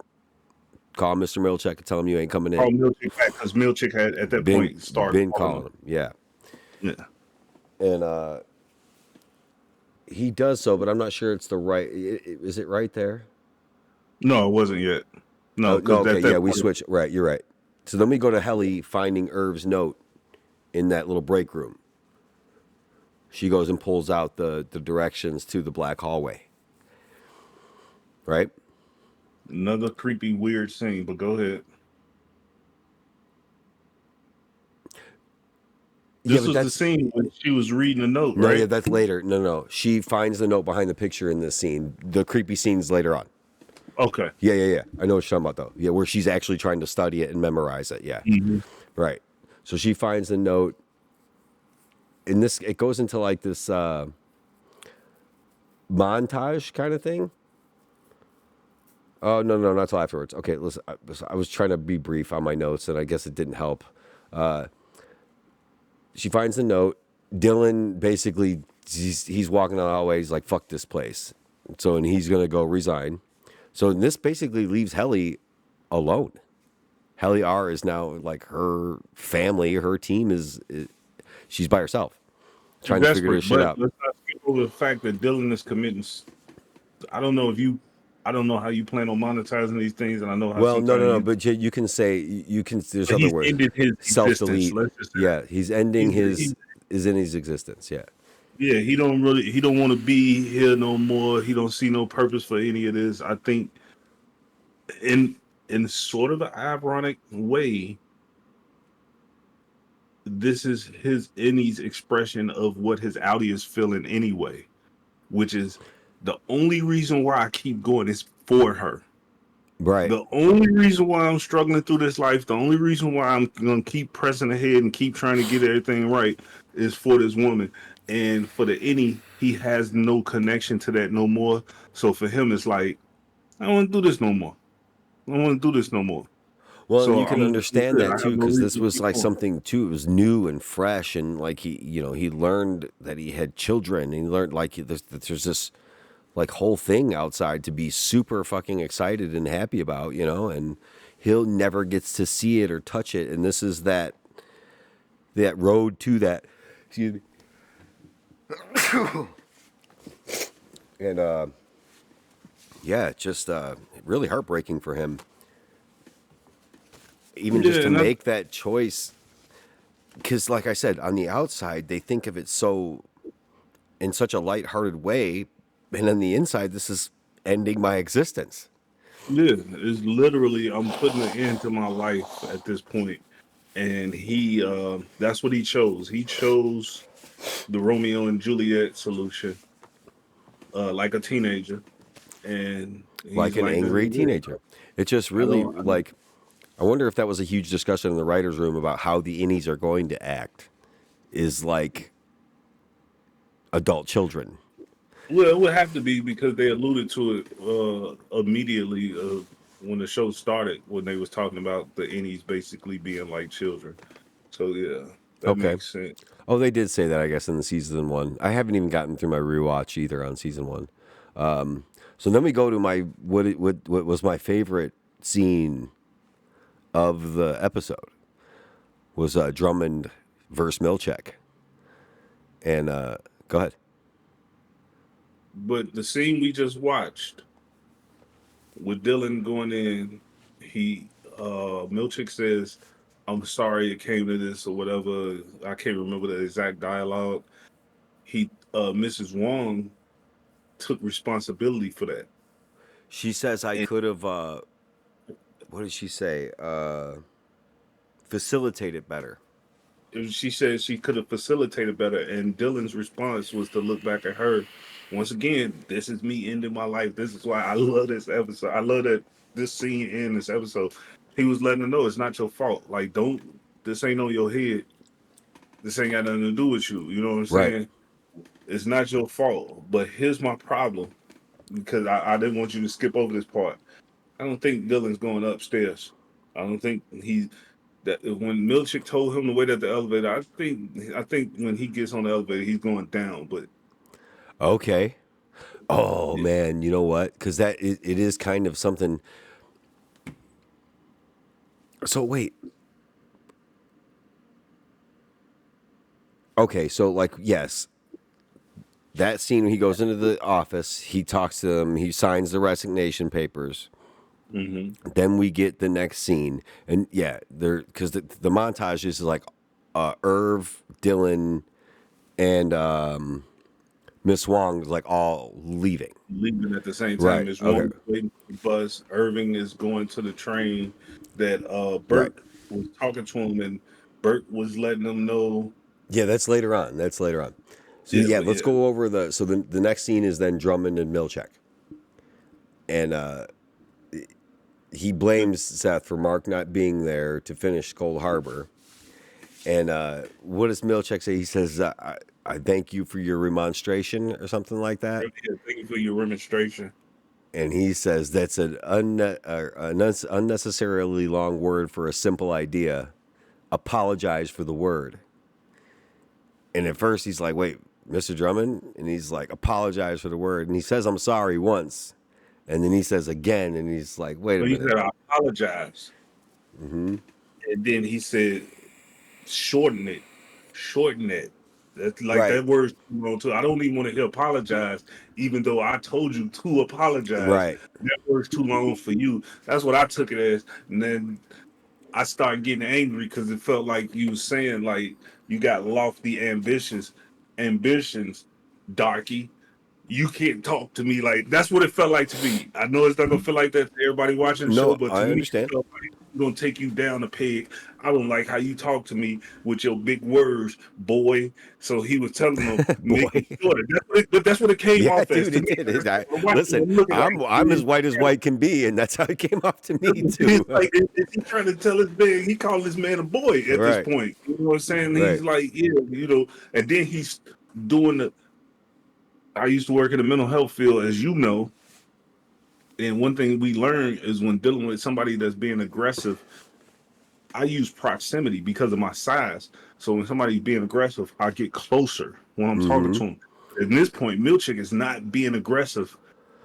call Mr. Milchek and tell him you ain't coming Call in. Milchick back because Milchick had at that Been point started been calling him. calling him, yeah, Yeah. and he does so, but I'm not sure it's the right. Is it right there? No, it wasn't yet. No, Oh no, because okay, at yeah, that we point, switch. Right, you're right. So then we go to Helly finding Irv's note in that little break room. She goes and pulls out the directions to the black hallway. Right? Another creepy, weird scene, but go ahead. Yeah, This but was the that's scene when she was reading a note, no, yeah, right? that's later. No. She finds the note behind the picture in this scene. The creepy scene's later on. Okay. Yeah. I know what you're talking about though. Yeah, where she's actually trying to study it and memorize it. Yeah. Hmm. Right. So she finds the note. In this, it goes into like this montage kind of thing. Oh no, not till afterwards. Okay, listen. I was trying to be brief on my notes, and I guess it didn't help. She finds the note. Dylan basically he's walking down the hallway. He's like, "Fuck this place." So and he's gonna go resign. So this basically leaves Helly alone. Helly R is now like her family, her team is she's by herself, She's trying to figure desperate, this shit but out. let's not skip over the fact that Dylan is committing. I don't know if you, I don't know how you plan on monetizing these things, and I know how Well, sometimes no. you. But you can say you can. There's But other he's words. ended his Self existence. delete. Let's just say Yeah, he's ending he's is in his existence. Yeah. yeah, he don't want to be here no more. He don't see no purpose for any of this. I think in sort of an ironic way, this is his Innie's expression of what his Audi is feeling anyway, which is the only reason why I keep going is for her. Right. The only reason why I'm struggling through this life, the only reason why I'm gonna keep pressing ahead and keep trying to get everything right is for this woman. And for the any, he has no connection to that no more. So for him, it's like, I don't want to do this no more. I don't want to do this no more. Well, and So you can I'm understand good. that I have too, no because reason this to was keep like going. something too. It was new and fresh, and like he learned that he had children. And he learned like there's this like whole thing outside to be super fucking excited and happy about, and he'll never gets to see it or touch it. And this is that road to that. Excuse me. And yeah, just really heartbreaking for him. Even just Yeah, to and make that choice, because like I said, on the outside they think of it so in such a lighthearted way, and on the inside, this is ending my existence. yeah, it's literally I'm putting an end to my life at this point. And he that's what he chose. He chose the Romeo and Juliet solution, like a teenager. And Like he's an like, this angry is it. teenager. It just really I don't like I wonder if that was a huge discussion in the writers' room about how the innies are going to act. Is like adult children. well, it would have to be because they alluded to it immediately when the show started, when they was talking about the innies basically being like children. So yeah, that Okay. makes sense. Oh, they did say that, I guess, in the season one. I haven't even gotten through my rewatch either on season one. So then we go to my what was my favorite scene of the episode was Drummond versus Milchek. And go ahead. But the scene we just watched with Dylan going in, he Milchick says, "I'm sorry it came to this" or whatever. I can't remember the exact dialogue. He Mrs. Wong took responsibility for that. She says I And could have. What did she say? Facilitate better. she said she could have facilitated better. And Dylan's response was to look back at her. Once again, this is me ending my life. This is why I love this episode. I love that this scene in this episode. He was letting her know it's not your fault. Like, don't, this ain't on your head. This ain't got nothing to do with you. You know what I'm Right. saying? It's not your fault. But here's my problem, because I didn't want you to skip over this part. I don't think Dylan's going upstairs. I don't think he that when Milchick told him to wait at the elevator. I think when he gets on the elevator, he's going down. But Okay. Oh man, you know what? Because it is kind of something. So wait. Okay, so like yes, that scene when he goes into the office, he talks to them, he signs the resignation papers. hmm Then we get the next scene, and yeah, there because the montage is like Irv, Dylan, and Miss Wong like all leaving. Leaving at the same time Right. as Okay. one waiting for the bus. Irving is going to the train that Right. Bert was talking to him, and Bert was letting him know. Yeah, that's later on. That's later on. So Yeah, yeah, but let's yeah, go over the next scene is then Drummond and Milchek, and he blames Seth for Mark not being there to finish Cold Harbor. And what does Milchek say? He says, I thank you for your remonstration or something like that. yeah, thank you for your remonstration. And he says that's an unnecessarily long word for a simple idea. Apologize for the word. And at first he's like, wait, Mr. Drummond? And he's like, apologize for the word. And he says, I'm sorry once. And then he says again, and he's like, wait a So he minute. said, I apologize. Mm-hmm. And then he said, shorten it. Shorten it. That's like Right. that word's too long too. I don't even want to hear apologize, even though I told you to apologize. Right. That word's too long for you. That's what I took it as. And then I started getting angry because it felt like you was saying like you got lofty ambitions, darky. You can't talk to me like that's what it felt like to me. I know it's not gonna feel like that to everybody watching the show, No, but to I me, it understand. felt like I'm gonna take you down a peg. I don't like how you talk to me with your big words, boy. So he was telling them, make it Boy. shorter. But that's what it came Yeah, off as dude, to it me. did. I'm watching, Listen, I'm looking like I'm as white as white can be, and that's how it came off to me too. it's like is he trying to tell his man? He called this man a boy at this Right, point. You know what I'm saying? He's right. like, yeah, and then he's doing the. I used to work in the mental health field, as you know, and one thing we learn is when dealing with somebody that's being aggressive, I use proximity because of my size. So when somebody's being aggressive, I get closer when I'm talking Mm-hmm. to him. At this point, Milchick is not being aggressive.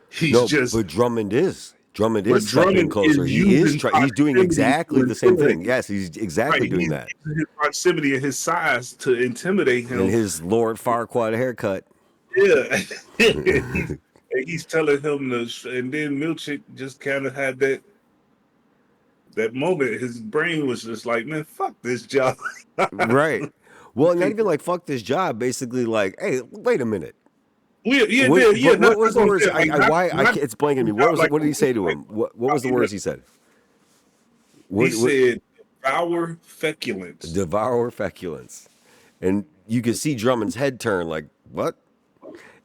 He's No, just, but Drummond is. Drummond but is stepping Drummond closer. is He is using try. He's doing proximity exactly to the same intimidate. thing. Yes, he's Right, exactly doing he's that. using his proximity and his size to intimidate And him. his Lord Farquaad haircut. Yeah, he's telling him to, and then Milchick just kind of had that moment. His brain was just like, man, fuck this job. Right. Well, not even People. like fuck this job. Basically, like, hey, wait a minute. Yeah, yeah, What was that's the what I'm words? saying. Like, I why I not can't, it's blanking me. job, like What did he say to him? What was the words he said? he What said, devour feculence. devour feculence? And you could see Drummond's head turn like, what?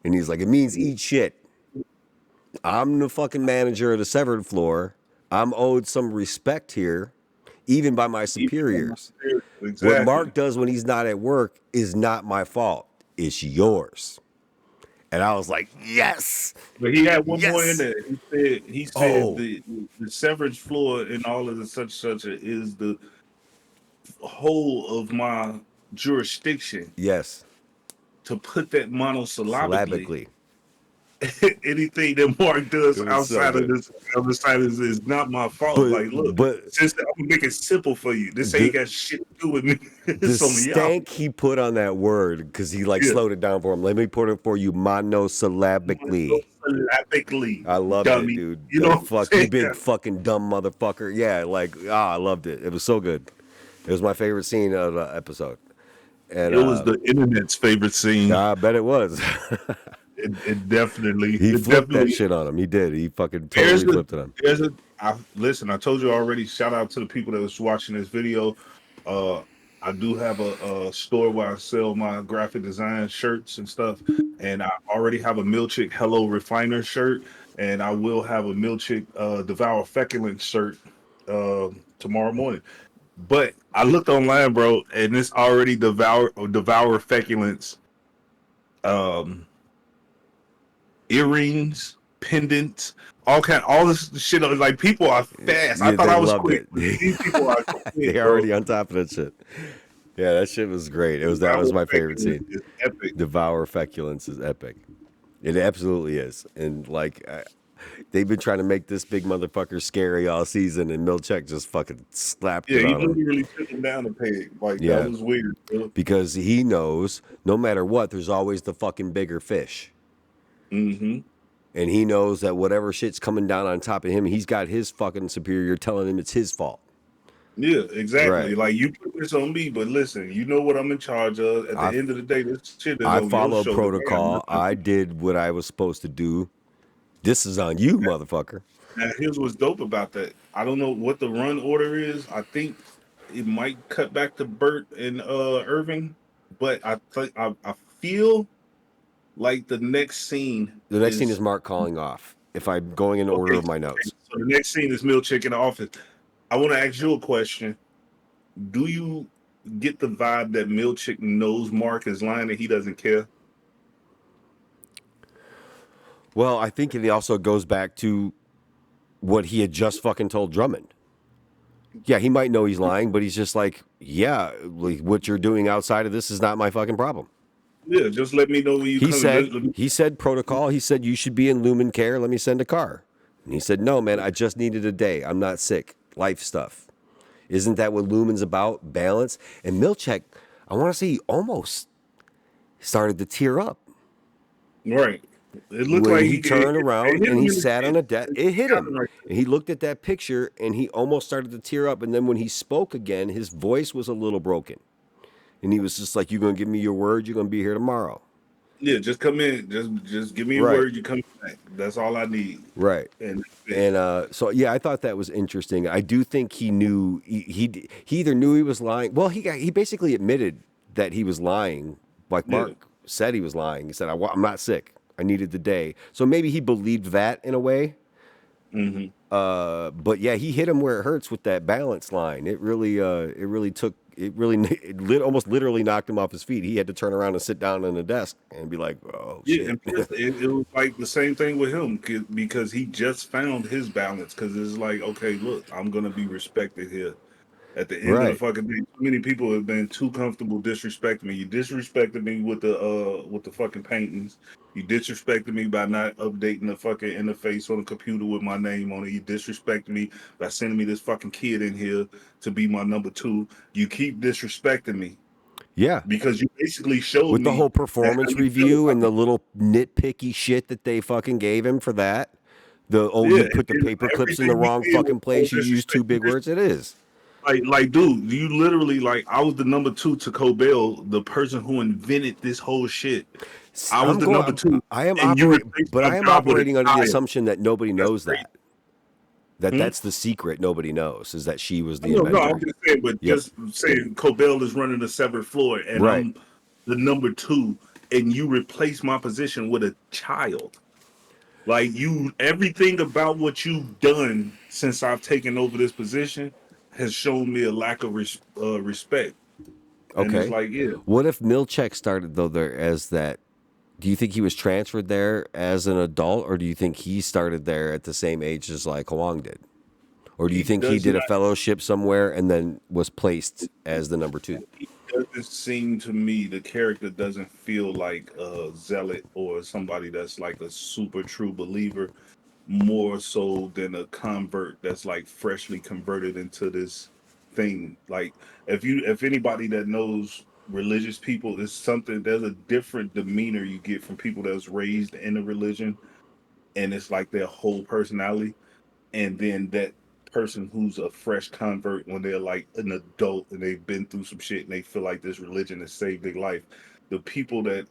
And he's like, it means eat shit. I'm the fucking manager of the severed floor. I'm owed some respect here, even by my superiors. What Exactly. Mark does when he's not at work is not my fault. It's yours. And I was like, yes, But he had one more in yes. there. He said Oh, the severance floor and all of the such is the whole of my jurisdiction. yes. To put that monosyllabically, Syllabically. anything that Mark It does was so outside of good. this other side is not my fault. But Like, look, but since I'm gonna make it simple for you. This ain't the got shit to do with me. the It's on y'all. stank he put on that word because he like Yeah. slowed it down for him. Let me put it for you monosyllabically. Monosyllabically, I loved it, dummy. dude. You know The what I'm fuck you saying? big fucking dumb motherfucker. Yeah, like I loved it. It was so good. It was my favorite scene of the episode. And It was the internet's favorite scene. I bet it was. It definitely, He it flipped that definitely. shit on him. He did. He fucking There's totally a, flipped it on him. there's a. Listen. I told you already. Shout out to the people that was watching this video. Uh, I do have a store where I sell my graphic design shirts and stuff, and I already have a Milchick Hello Refiner shirt, and I will have a Milchick Devour Feculent shirt tomorrow morning. But I looked online, bro, and it's already Devour Feculence um earrings, pendants, all this shit. Like people are fast. I Yeah, thought they I was loved quick, it. but these people are quick, They bro. already on top of that shit. Yeah, that shit was great. That was Our my favorite speculation scene. is epic. Devour feculence is epic. It absolutely is. And like they've been trying to make this big motherfucker scary all season, and Milchek just fucking slapped Yeah, it he on him. literally took him down a peg. Like that Yeah, was weird, bro. because he knows no matter what, there's always the fucking bigger fish. Mm-hmm. And he knows that whatever shit's coming down on top of him, he's got his fucking superior telling him it's his fault. Yeah, exactly. Right. Like you put this on me, but listen, you know what I'm in charge of. At the I end of the day, this shit is I on your followed shoulders. I got protocol. nothing I to do. did what I was supposed to do. This is on you, motherfucker. Now, here's what's dope about that. I don't know what the run order is. I think it might cut back to Burt and Irving, but I feel like the next scene The next scene is is Mark calling off. If I'm going in order okay. of my Okay, notes. so the next scene is Milchick in the office. I want to ask you a question. Do you get the vibe that Milchick knows Mark is lying and he doesn't care? Well, I think it also goes back to what he had just fucking told Drummond. Yeah, he might know he's lying, but he's just like, yeah, like, what you're doing outside of this is not my fucking problem. Yeah, just let me know when you He come. said, he said protocol. He said, you should be in Lumen Care. Let me send a car. And he said, no, man, I just needed a day. I'm not sick. Life stuff. Isn't that what Lumen's about? Balance. And Milchek, I want to say he almost started to tear up Right. It looked when like he turned it around hit and him he in the sat on a desk. It hit him. right And he looked at that picture and he almost started to tear up. And then when he spoke again, his voice was a little broken. And he was just like, you're going to give me your word. You're going to be here tomorrow. Yeah, just come in. Just give me a Right. word. You come back. That's all I need. Right. And that's it. And so, yeah, I thought that was interesting. I do think he knew he either knew he was lying. Well, he basically admitted that he was lying. Like Yeah. Mark said, he was lying. He said, I'm not sick. I needed the day. So maybe he believed that in a way. Hmm. But yeah, he hit him where it hurts with that balance line. Almost literally knocked him off his feet. He had to turn around and sit down on the desk and be like, oh Yeah, shit. and plus it was like the same thing with him because he just found his balance. Because it's like, okay, look, I'm gonna be respected here. At the end of the Right. fucking day, too many people have been too comfortable disrespecting me. You disrespected me with the fucking paintings. You disrespected me by not updating the fucking interface on the computer with my name on it. You disrespected me by sending me this fucking kid in here to be my number two. You keep disrespecting me Yeah. because you basically showed With the me whole that how performance you feel review about and me. the little nitpicky shit that they fucking gave him for that. Yeah, You and put the then paper clips in everything the we wrong did was fucking so place. You used two disrespectful. big words. It is. Dude, you literally like I was the number two to Cobell, the person who invented this whole shit. I was I'm the going. number two, I am and you operating, replaced but my I am job with a operating under the child. assumption that nobody That's knows crazy. that. That Hmm? that's the secret. Nobody knows is that she was the No, inventor. I'm just saying, but Yep. just saying Cobell is running the severed floor, and Right. I'm the number two, and you replace my position with a child. Like you, everything about what you've done since I've taken over this position has shown me a lack of respect. And it's Okay. like, yeah, What if Milchek started though there as that? Do you think he was transferred there as an adult, or do you think he started there at the same age as like Huang did? Or do you he think he does did a not. fellowship somewhere and then was placed as the number two? It doesn't seem to me the character doesn't feel like a zealot or somebody that's like a super true believer, more so than a convert that's like freshly converted into this thing. Like if anybody that knows religious people, is something there's a different demeanor you get from people that's raised in a religion, and it's like their whole personality, and then that person who's a fresh convert when they're like an adult and they've been through some shit and they feel like this religion has saved their life. The people that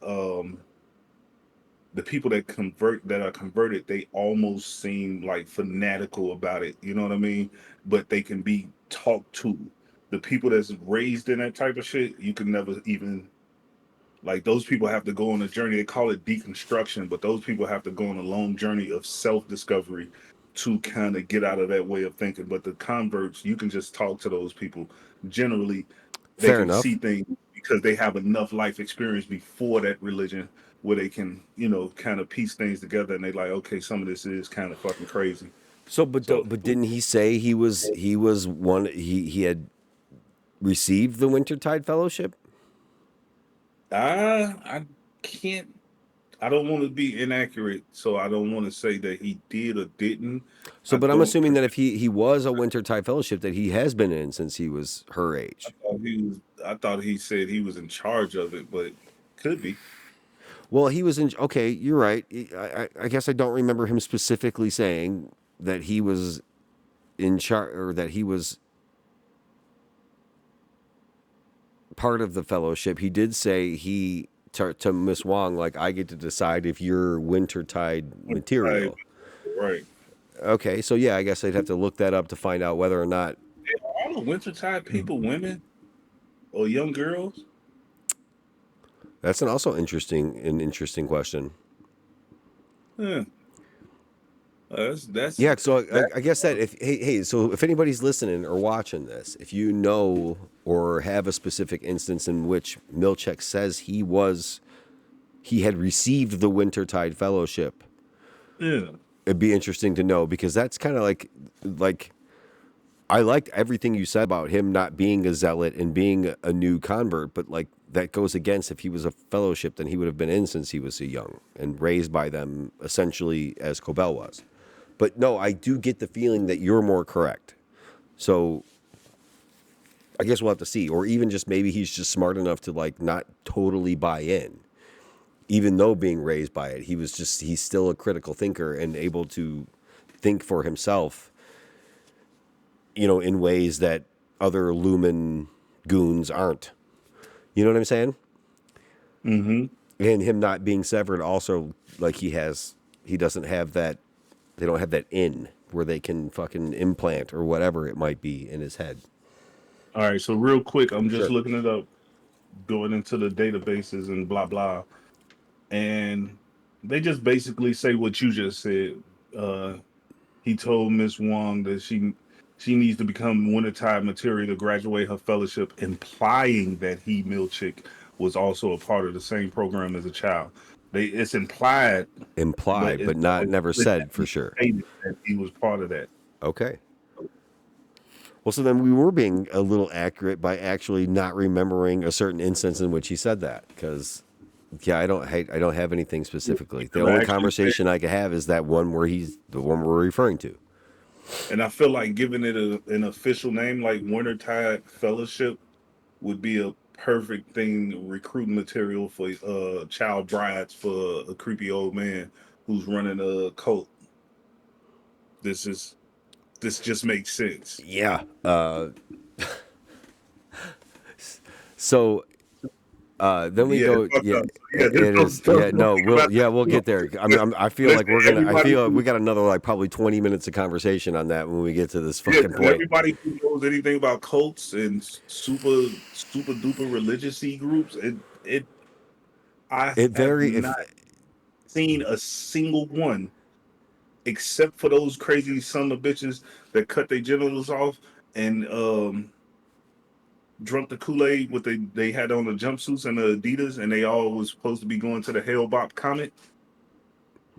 that are converted, they almost seem like fanatical about it. You know what I mean? But they can be talked to. The people that's raised in that type of shit, you can never even like those people have to go on a journey. They call it deconstruction, but those people have to go on a long journey of self-discovery to kind of get out of that way of thinking. But the converts, you can just talk to those people. Generally, they Fair can see enough. things because they have enough life experience before that religion where they can, kind of piece things together and they like, okay, some of this is kind of fucking crazy. So, So but didn't he say he was one he had received the Wintertide Fellowship? I can't I don't want to be inaccurate, so I don't want to say that he did or didn't. So, I but I'm don't assuming that if he was a Wintertide Fellowship, that he has been in since he was her age. I thought he said he was in charge of it, but could be. Well, he was in. Okay, you're right. I guess I don't remember him specifically saying that he was in charge or that he was part of the fellowship, he did say to Miss Wong, like, I get to decide if you're Wintertide Right, material. right. Okay, so yeah, I guess I'd have to look that up to find out whether or not. All the wintertide people, women or young girls. That's an interesting question. Yeah, that's Yeah, so that. I guess that if so if anybody's listening or watching this, if you know or have a specific instance in which Milchek says he had received the Wintertide Fellowship, Yeah, it'd be interesting to know, because that's kind of like I liked everything you said about him not being a zealot and being a new convert, but like that goes against, if he was a fellowship, then he would have been in since he was so young and raised by them essentially as Cobell was. But no, I do get the feeling that you're more correct. So I guess we'll have to see. Or even just maybe he's just smart enough to like not totally buy in. Even though being raised by it, he's still a critical thinker and able to think for himself, in ways that other Lumen goons aren't. You know what I'm saying? mm-hmm. And him not being severed also, like, he doesn't have that, they don't have that in where they can fucking implant or whatever it might be in his head. All right. So real quick, I'm just Sure. looking it up, going into the databases and blah blah, and they just basically say what you just said. Uh, he told Miss Wong that she needs to become wintertide material to graduate her fellowship, implying that Milchick was also a part of the same program as a child. It's implied, but Implied, but it's not always never said for explicitly sure. stated that he was part of that. Okay. Well, so then we were being a little accurate by actually not remembering a certain instance in which he said that. Because, yeah, I don't have anything specifically. The Because I only actually said, conversation I could have is that one where he's the one we're referring to. and I feel like giving it an official name like Wintertide Fellowship would be a perfect thing, recruiting material for child brides for a creepy old man who's running a cult. This is this just makes sense. Yeah. So then we Yeah, it's go. fucked Yeah, up. So yeah, it is. Yeah, don't no, think about that we'll too get much. there. I feel Listen, like we're gonna. I everybody feel we who, got another like probably 20 minutes of conversation on that when we get to this yeah, fucking 'cause point. everybody who knows anything about cults and super duper religious groups, it I It have very if not seen a single one except for those crazy son of bitches that cut their genitals off and drunk the Kool-Aid with they had on the jumpsuits and the Adidas, and they all was supposed to be going to the Hale-Bopp Comet.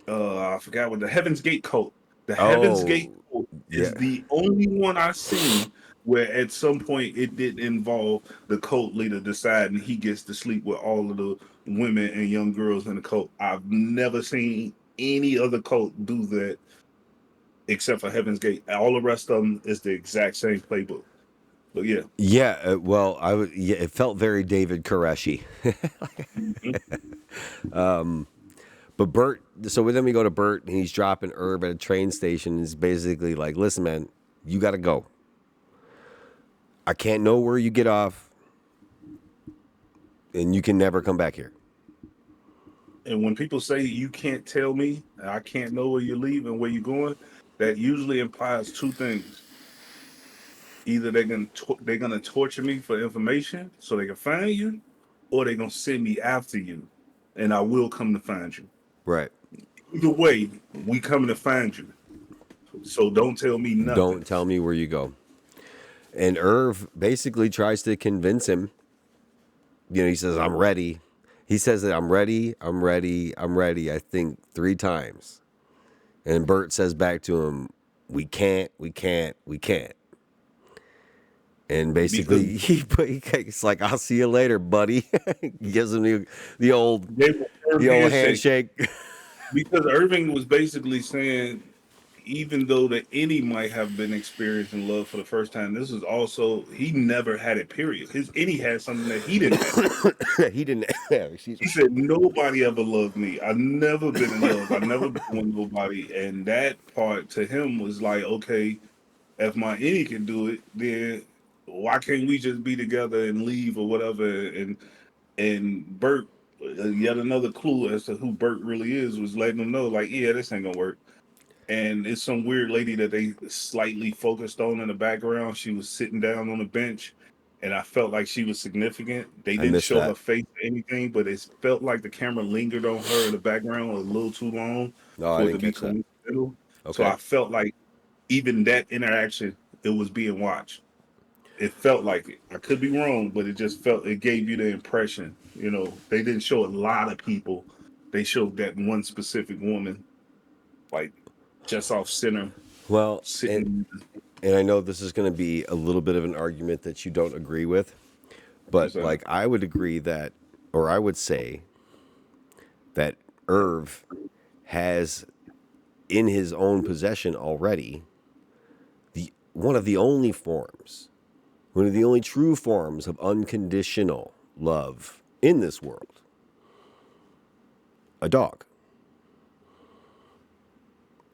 I forgot what the Heaven's Gate cult. The Heaven's Gate oh cult yeah is the only one I've seen where at some point it didn't involve the cult leader deciding he gets to sleep with all of the women and young girls in the cult. I've never seen any other cult do that except for Heaven's Gate. All the rest of them is the exact same playbook. But yeah. yeah well I would yeah it felt very David Koreshi. Mhm. But Bert, so then we go to Bert and he's dropping Herb at a train station. He's basically like, listen, man, you got to go. I can't know where you get off, and you can never come back here. And when people say you can't tell me, I can't know where you're leaving, where you're going, that usually implies two things. Either they're gonna torture me for information so they can find you, or they're gonna send me after you, and I will come to find you. Right. Either way, we coming to find you. So don't tell me nothing. Don't tell me where you go. And Irv basically tries to convince him. He says, I'm ready. He says that I'm ready, I'm ready, I'm ready, I think 3 times. And Bert says back to him, we can't, we can't, we can't. And Because basically, he's like, "I'll see you later, buddy." He gives him the old they were firm the old handshake. handshake. Because Irving was basically saying, even though the any might have been experiencing love for the first time, this is also he never had it. Period. His any had something that he didn't have. He didn't have. Excuse He me. said nobody ever loved me. I've never been in love. I've never been with nobody. And that part to him was like, okay, if my any can do it, then why can't we just be together and leave or whatever? And Bert, yet another clue as to who Bert really is, was letting them know, like, yeah, this ain't gonna work. And it's some weird lady that they slightly focused on in the background. She was sitting down on a bench, and I felt like she was significant. They I didn't missed show her that. face or anything, but it felt like the camera lingered on her in the background a little too long No, I for it to didn't be catch that. coincidental. So Okay. I felt like even that interaction, it was being watched. It felt like it. I could be wrong, but it just felt, it gave you the impression. You know, they didn't show a lot of people. They showed that one specific woman, like just off center, Well, sitting. and I know this is going to be a little bit of an argument that you don't agree with, What's but that? like I would agree that, or I would say that Irv has in his own possession already the one of the only forms, one of the only true forms of unconditional love in this world, a dog.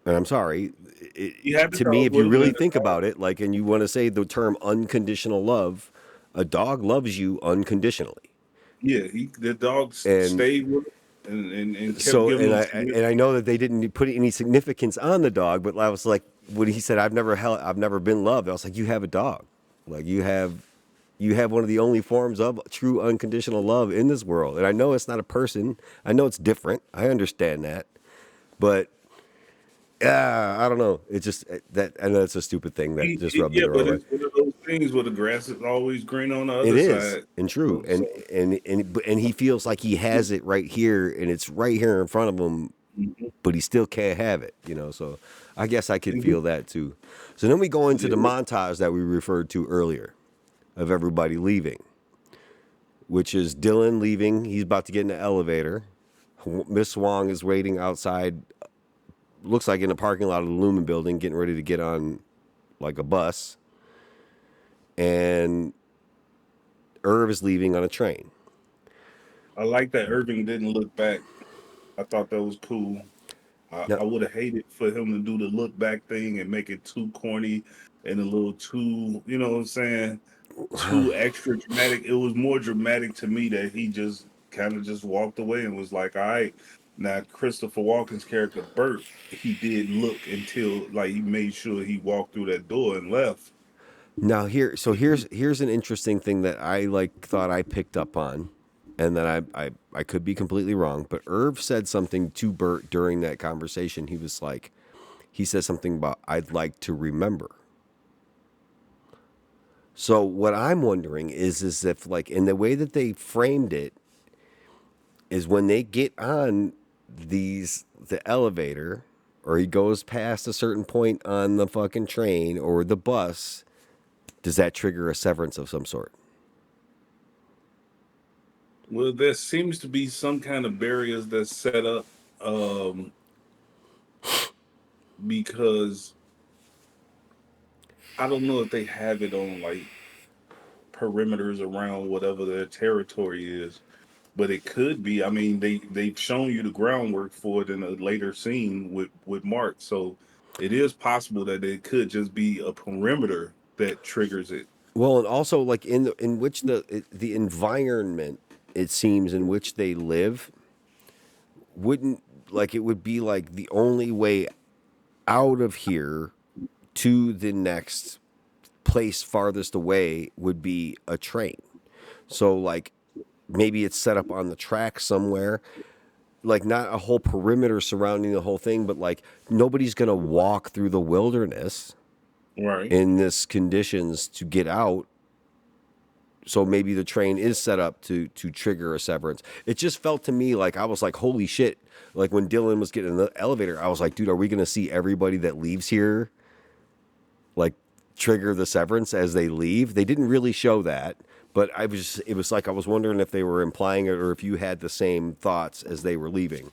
And I'm sorry, You have the to me, dog if you with him, really and think about it, like, and you want to say the term unconditional love, a dog loves you unconditionally. yeah, the dog And stayed with him and kept so, giving and him I significant. know that they didn't put any significance on the dog, but I was like, when he said, I've never been loved," I was like, you have a dog, like you have one of the only forms of true unconditional love in this world. And I know it's not a person. I know it's different. I understand that, but I don't know. It just that I know it's a stupid thing that just rubbed me Yeah, the wrong but way. it's one of those things where the grass is always green on the It other is side. and You true, know, so and he feels like he has it right here, and it's right here in front of him, mhm. but he still can't have it. You know, so I guess I could And he- feel that too. So then we go into the yeah, montage that we referred to earlier of everybody leaving, which is Dylan leaving. He's about to get in the elevator. Miss Wong is waiting outside. Looks like in the parking lot of the Lumen Building, getting ready to get on like a bus, and Irv is leaving on a train. I like that Irving didn't look back. I thought that was cool. Now, I would have hated for him to do the look back thing and make it too corny and a little too, you know what I'm saying, too extra dramatic. It was more dramatic to me that he just kind of just walked away and was like, all right. Now Christopher Walken's character Bert, he did look until like he made sure he walked through that door and left. now here's an interesting thing that I like thought I picked up on, and that I could be completely wrong, but Irv said something to Bert during that conversation. He was like, he said something about I'd like to remember. So what I'm wondering is if like in the way that they framed it is when they get on the elevator or he goes past a certain point on the fucking train or the bus, does that trigger a severance of some sort? Well, there seems to be some kind of barriers that's set up um, because I don't know if they have it on like perimeters around whatever their territory is, but it could be. I mean, they've shown you the groundwork for it in a later scene with Mark, so it is possible that it could just be a perimeter that triggers it. Well, and also like in which the environment it seems in which they live wouldn't like it would be like the only way out of here to the next place farthest away would be a train. So like maybe it's set up on the track somewhere, like not a whole perimeter surrounding the whole thing, but like nobody's gonna walk through the wilderness Right. in this conditions to get out. So maybe the train is set up to trigger a severance. It just felt to me like I was like, holy shit. Like when Dylan was getting in the elevator, I was like, dude, are we gonna see everybody that leaves here like trigger the severance as they leave? They didn't really show that, but it was like I was wondering if they were implying it or if you had the same thoughts as they were leaving.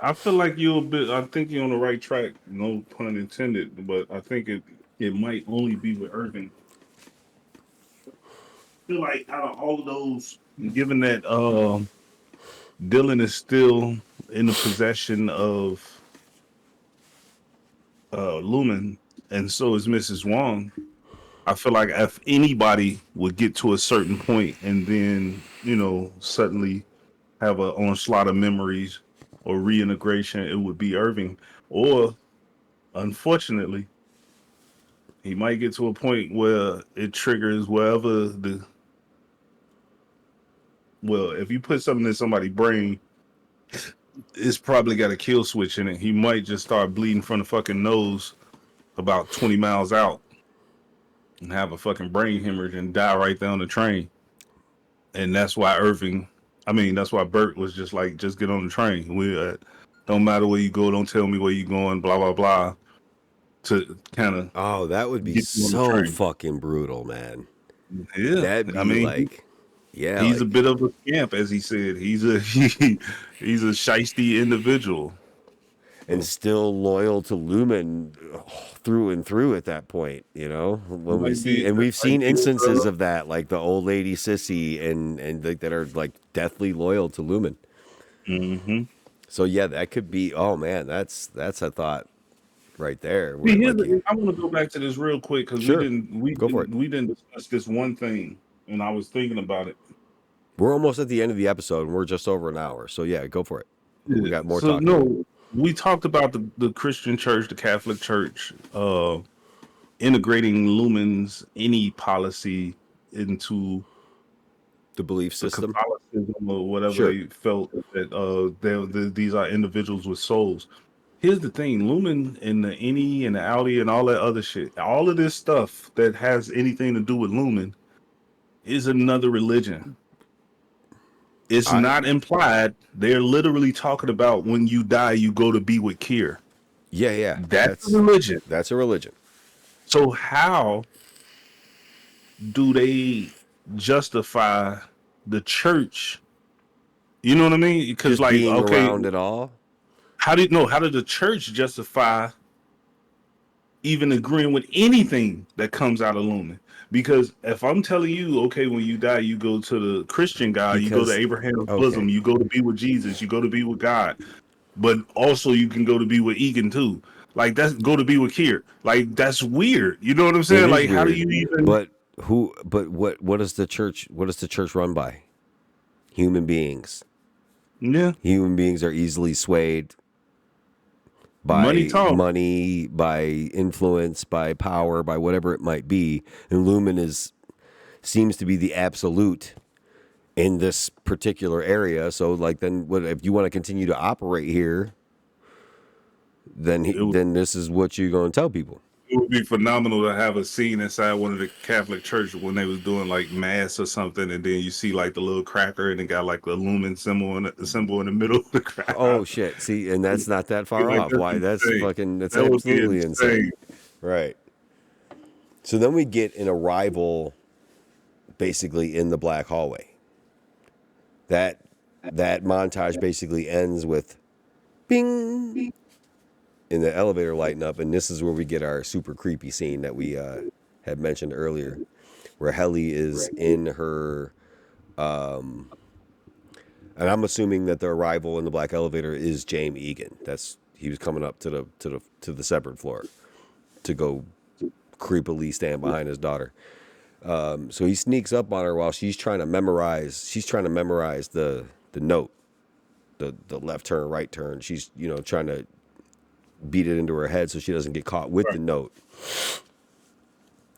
I feel like you're a bit. I think you're on the right track. No pun intended, but I think it might only be with Irving. I feel like out of all of those, given that Dylan is still in the possession of Lumen, and so is Mrs. Wong. I feel like if anybody would get to a certain point and then, suddenly have an onslaught of memories or reintegration, it would be Irving. Or unfortunately, he might get to a point where it triggers wherever if you put something in somebody's brain, it's probably got a kill switch in it. He might just start bleeding from the fucking nose about 20 miles out and have a fucking brain hemorrhage and die right there on the train. And that's why that's why Bert was just like, just get on the train. Don't matter where you go, don't tell me where you're going, blah, blah, blah, to kind of Oh, that would be get you on the so train. fucking brutal, man. Yeah. That'd I be mean, like, yeah, he's a like, bit of a scamp, as he said. He's he's a shisty individual. and still loyal to Lumen through and through at that point, you know, when we see, and we've seen instances of that, like the old lady Sissy and that are like deathly loyal to Lumen. Mm-hmm. So yeah, that could be, oh man, that's a thought right there where like, I want to go back to this real quick because sure, go for it. we didn't discuss this one thing, and I was thinking about it. We're almost at the end of the episode and we're just over an hour. So yeah, go for it. We Yeah. got more So talking to do. no, we talked about the Christian church, the Catholic Church, integrating Lumen's any policy into The belief the system. Catholicism or whatever Sure. they felt that these are individuals with souls. Here's the thing: Lumen and the Any and the Audi and all that other shit, all of this stuff that has anything to do with Lumen is another religion. It's I not implied. They're literally talking about when you die, you go to be with Kier. yeah, That's a religion. that's a religion. So how do they justify the church? You know what I mean? Because Just like, being okay, around it all. how did the church justify even agreeing with anything that comes out of Lumen? Because if I'm telling you, okay, when you die, you go to the Christian God, you go to Because Abraham's okay. bosom, you go to be with Jesus, you go to be with God, but also you can go to be with Egan too. Like that's go to be with Kier. Like that's weird. You know what I'm It saying? is Like how do weird. you even? But what is the church, what is the church run by? Human beings. Yeah, Human beings are easily swayed money by talk. money, by influence, by power, by whatever it might be. And Lumen seems to be the absolute in this particular area. So like then what if you want to continue to operate here, then It would, then this is what you're going to tell people. it would be phenomenal to have a scene inside one of the Catholic church when they was doing like mass or something, and then you see like the little cracker and it got like the lumen symbol in the middle of the Oh crowd. shit. See, and that's not that You're far like off. that's Why? insane. That's That would be absolutely insane. insane. Right. So then we get an arrival basically in the black hallway. That that montage basically ends with bing in the elevator lighting up, and this is where we get our super creepy scene that we had mentioned earlier, where Helly is in her, and I'm assuming that the arrival in the black elevator is James Egan. That's he was coming up to the separate floor to go creepily stand behind his daughter. So he sneaks up on her while she's trying to memorize. She's trying to memorize the note, the left turn, right turn. She's trying to beat it into her head so she doesn't get caught with the Right. note.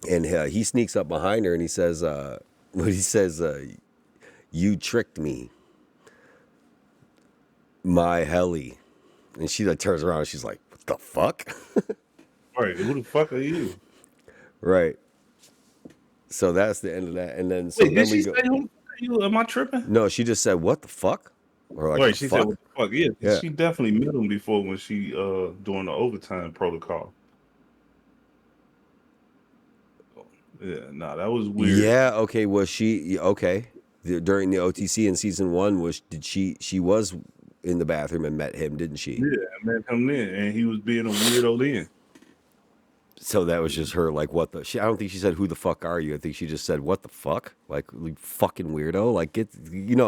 And he sneaks up behind her and he says, what he says, "You tricked me, my Helly." And she like turns around and she's like, "What the fuck?" Right. Who the fuck are you? Right. So that's the end of that. And then so Wait, did then we she go. say who the fuck are you? Am I tripping? No, she just said, "What the fuck?" Or like the Right, she said fuck. what the fuck? Yeah, Yeah. she definitely met him before when she doing the overtime protocol. Yeah, nah, that was weird. Yeah. Okay. Was she okay? During the OTC in season one, she was in the bathroom and met him, didn't she? Yeah, I met him then, and he was being a weirdo then. So that was just her, like, what the? I don't think she said, "Who the fuck are you?" I think she just said, "What the fuck?" Like, "You fucking weirdo." Like, get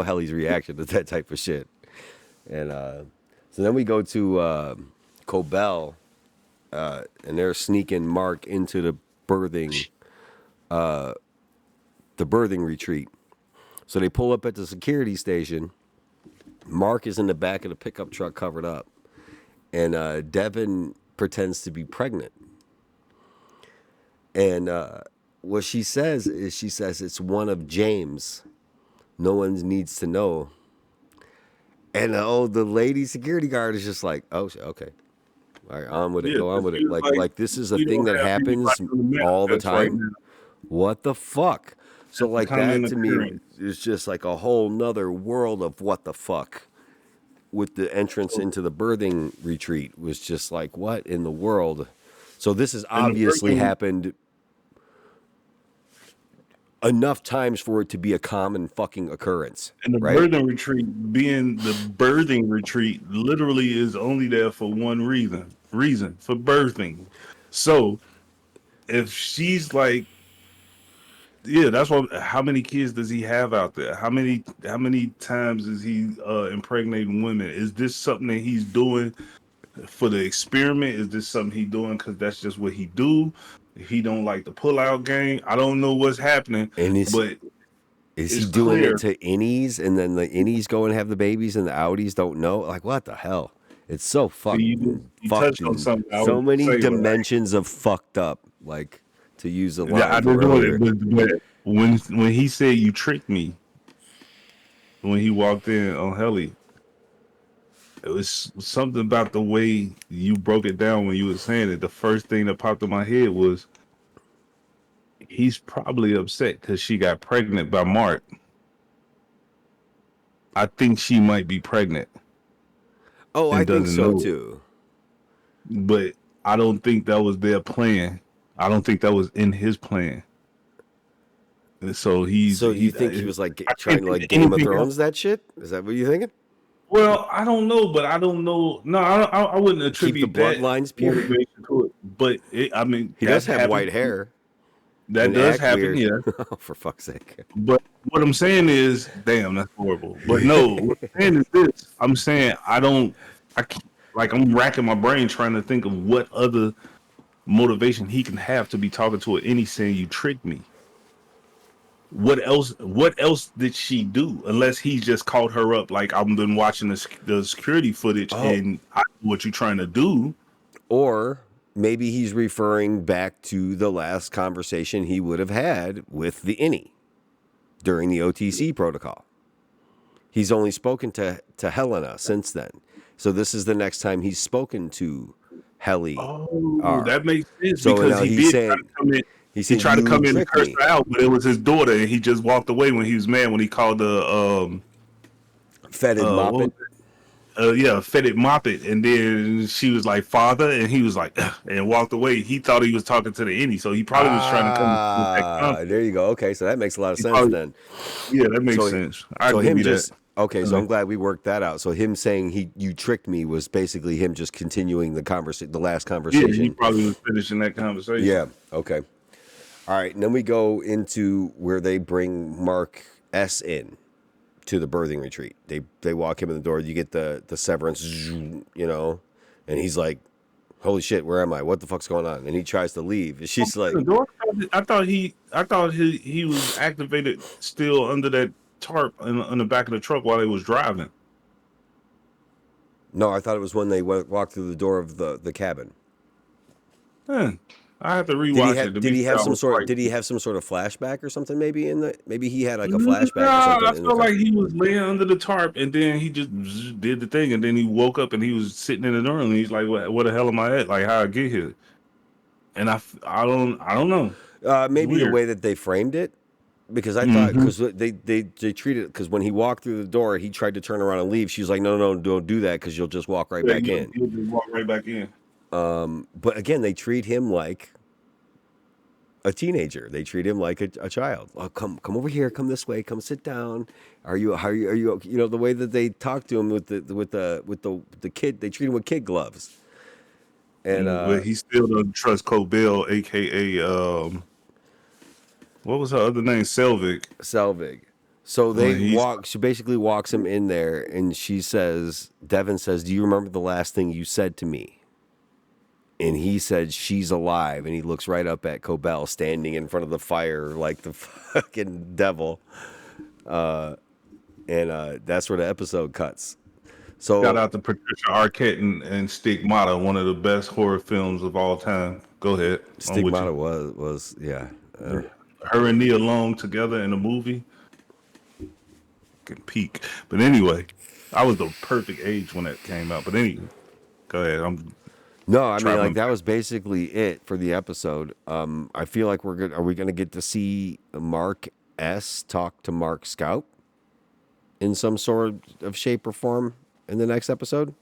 Helly's reaction to that type of shit. And so then we go to Cobell, and they're sneaking Mark into the birthing the birthing retreat. So they pull up at the security station. Mark is in the back of the pickup truck covered up. And Devin pretends to be pregnant. And what she says is it's one of James. No one needs to know. And the lady security guard is just like, oh, okay. All right, on with it. Yeah, Go on with it. Like this is a we thing don't that have happens anybody on the all the manifest right time. now. What the fuck? So It's a like common that to me occurrence. is just like a whole nother world of what the fuck. With the entrance into the birthing retreat was just like, what in the world? So this has And the obviously birthing, happened enough times for it to be a common fucking occurrence, and the right? birthing retreat being the birthing retreat literally is only there for one reason for birthing. So if she's like, yeah, that's what. How many kids does he have out there? How many times is he impregnating women? Is this something that he's doing for the experiment? Is this something he doing because that's just what he do? He don't like the pull out game. I don't know what's happening, And but is he it's doing it clear. to innies and then the innies go and have the babies and the outies don't know? Like what the hell? It's so So fucking you fucked touched on in something I was so gonna many say, but dimensions of fucked up, like to use the yeah, line I from just wanted, earlier. but when he said you tricked me when he walked in on Heli, it was something about the way you broke it down when you were saying it. The first thing that popped in my head was he's probably upset because she got pregnant by Mark. I think she might be pregnant Oh, I and think doesn't so know it. too. But I don't think that was their plan. I don't think that was in his plan. And so So you think he was like I trying can't to think like of Game of anything else. Thrones that shit? Is that what you're thinking? Well, I don't know, but I don't know. No, I wouldn't Keep the attribute that bloodlines pure. motivation to it. But I mean, He does that have happens. white hair That and does act happen, weird. yeah. Oh, for fuck's sake. But what I'm saying is, damn, that's horrible. But no, what I'm saying is this. I'm saying I don't. I can't, like I'm racking my brain trying to think of what other motivation he can have to be talking to an any saying you tricked me. What else? What else did she do? Unless he just called her up, like I've been watching the security footage, Oh, and I know what you're trying to do. or maybe he's referring back to the last conversation he would have had with the innie during the OTC protocol. He's only spoken to Helena since then. So this is the next time he's spoken to Helly Oh, R. that makes sense So because now he he's did try to saying come in. He tried to you come in and tricked curse me. her out, but it was his daughter, and he just walked away when he was mad when he called the Fetid what was moppet. yeah, fetid moppet, and then she was like father, and he was like "Ugh," and walked away. He thought he was talking to the innie, so he probably was trying to come with that There confidence. you go. Okay, so that makes a lot of He sense probably, then. yeah, that makes So sense. I so give him you that. just okay, so Uh, I'm glad we worked that out. So him saying you tricked me was basically him just continuing the last Yeah, he conversation. probably was finishing that conversation. Yeah, okay. All right, and then we go into where they bring Mark S in to the birthing retreat. They walk him in the door. You get the severance, and he's like, "Holy shit, where am I? What the fuck's going on?" And he tries to leave. And she's The like, door. I thought he was activated still under that tarp in the back of the truck while he was driving. "No, I thought it was when they walked through the door of the cabin." Huh. I have to rewatch it to Did be he fair. have I some was sort quite. did he have some sort of flashback or something maybe he had like a No, flashback or something I in the felt car. like he was laying under the tarp, and then he just did the thing, and then he woke up and he was sitting in the door, and he's like, "What the hell am I at? Like, how I get here?" And I don't know. It's Maybe the weird. way that they framed it because I thought Mm-hmm. because they treated because when he walked through the door he tried to turn around and leave. She was like, no, don't do that because you'll just walk right Yeah, back in. you'll just walk right back in. But again, they treat him like a teenager. They treat him like a child. Oh, come over here. Come this way. Come sit down. Are you the way that they talk to him with the kid. They treat him with kid gloves. And But he still doesn't trust Cobell, aka what was her other name? Selvig. Selvig. So When they he's walk. She basically walks him in there, and Devin says, "Do you remember the last thing you said to me?" and he said she's alive, and he looks right up at Cobell standing in front of the fire like the fucking devil, and that's where the episode cuts. Shout So out to Patricia Arquette and Stigmata, one of the best horror films of all time. Go ahead, I'm with you. Stigmata was yeah. Her and Nia Long together in a movie can peak. But anyway, I was the perfect age when that came out. But anyway, go ahead. I'm No, I mean, like traveling. that was basically it for the episode. I feel like we're good. Are we going to get to see Mark S talk to Mark Scout in some sort of shape or form in the next episode?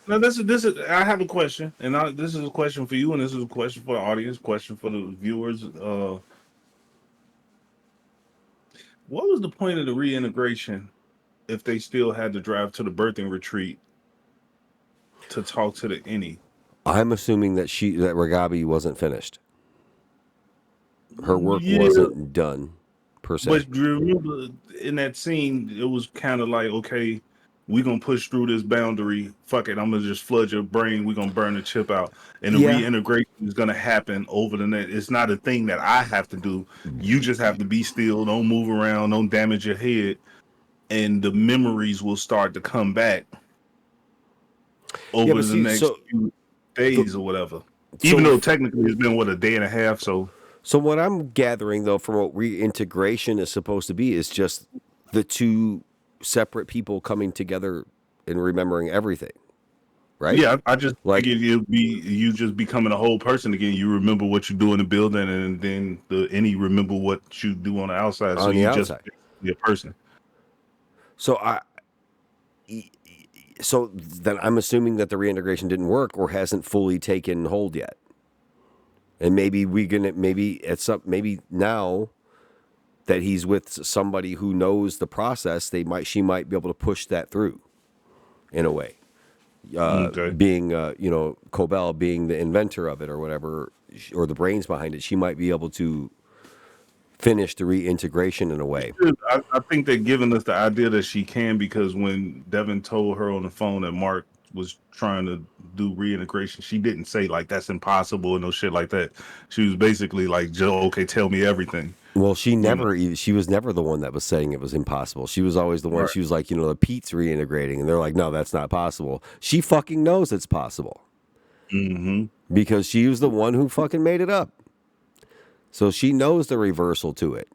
Now this is. I have a question, and this is a question for you, and this is a question for the audience, question for the viewers. What was the point of the reintegration if they still had to drive to the birthing retreat to talk to the innie? I'm assuming that Ragabi wasn't finished. Her work Yeah, wasn't done per se. but do you remember in that scene, it was kind of like, okay, we're gonna push through this boundary. Fuck it, I'm gonna just flood your brain. We're gonna burn the chip out, and the Yeah. reintegration is gonna happen over the net. It's not a thing that I have to do. You just have to be still, don't move around, don't damage your head, and the memories will start to come back Yeah, over but the see, next so few days or whatever. so Even though technically it's been what, a day and a half, so so what I'm gathering though from what reintegration is supposed to be is just the two separate people coming together and remembering everything, right? yeah, I just Like figured it'd be you just becoming a whole person again. You remember what you do in the building, and then any remember what you do on the outside. So on the you just outside. be a person. So so then I'm assuming that the reintegration didn't work or hasn't fully taken hold yet. And maybe now that he's with somebody who knows the process, she might be able to push that through in a way. Okay. Being Cobell being the inventor of it or whatever, or the brains behind it, she might be able to finish the reintegration in a way. I think they're giving us the idea that she can, because when Devin told her on the phone that Mark was trying to do reintegration, she didn't say like that's impossible and no shit like that. She was basically like, Joe, okay, tell me everything. Well, You know, she was never the one that was saying it was impossible. She was always the one. right? She was like, the Pete's reintegrating, and they're like, no, that's not possible. She fucking knows it's possible Mm-hmm. because she was the one who fucking made it up. So she knows the reversal to it,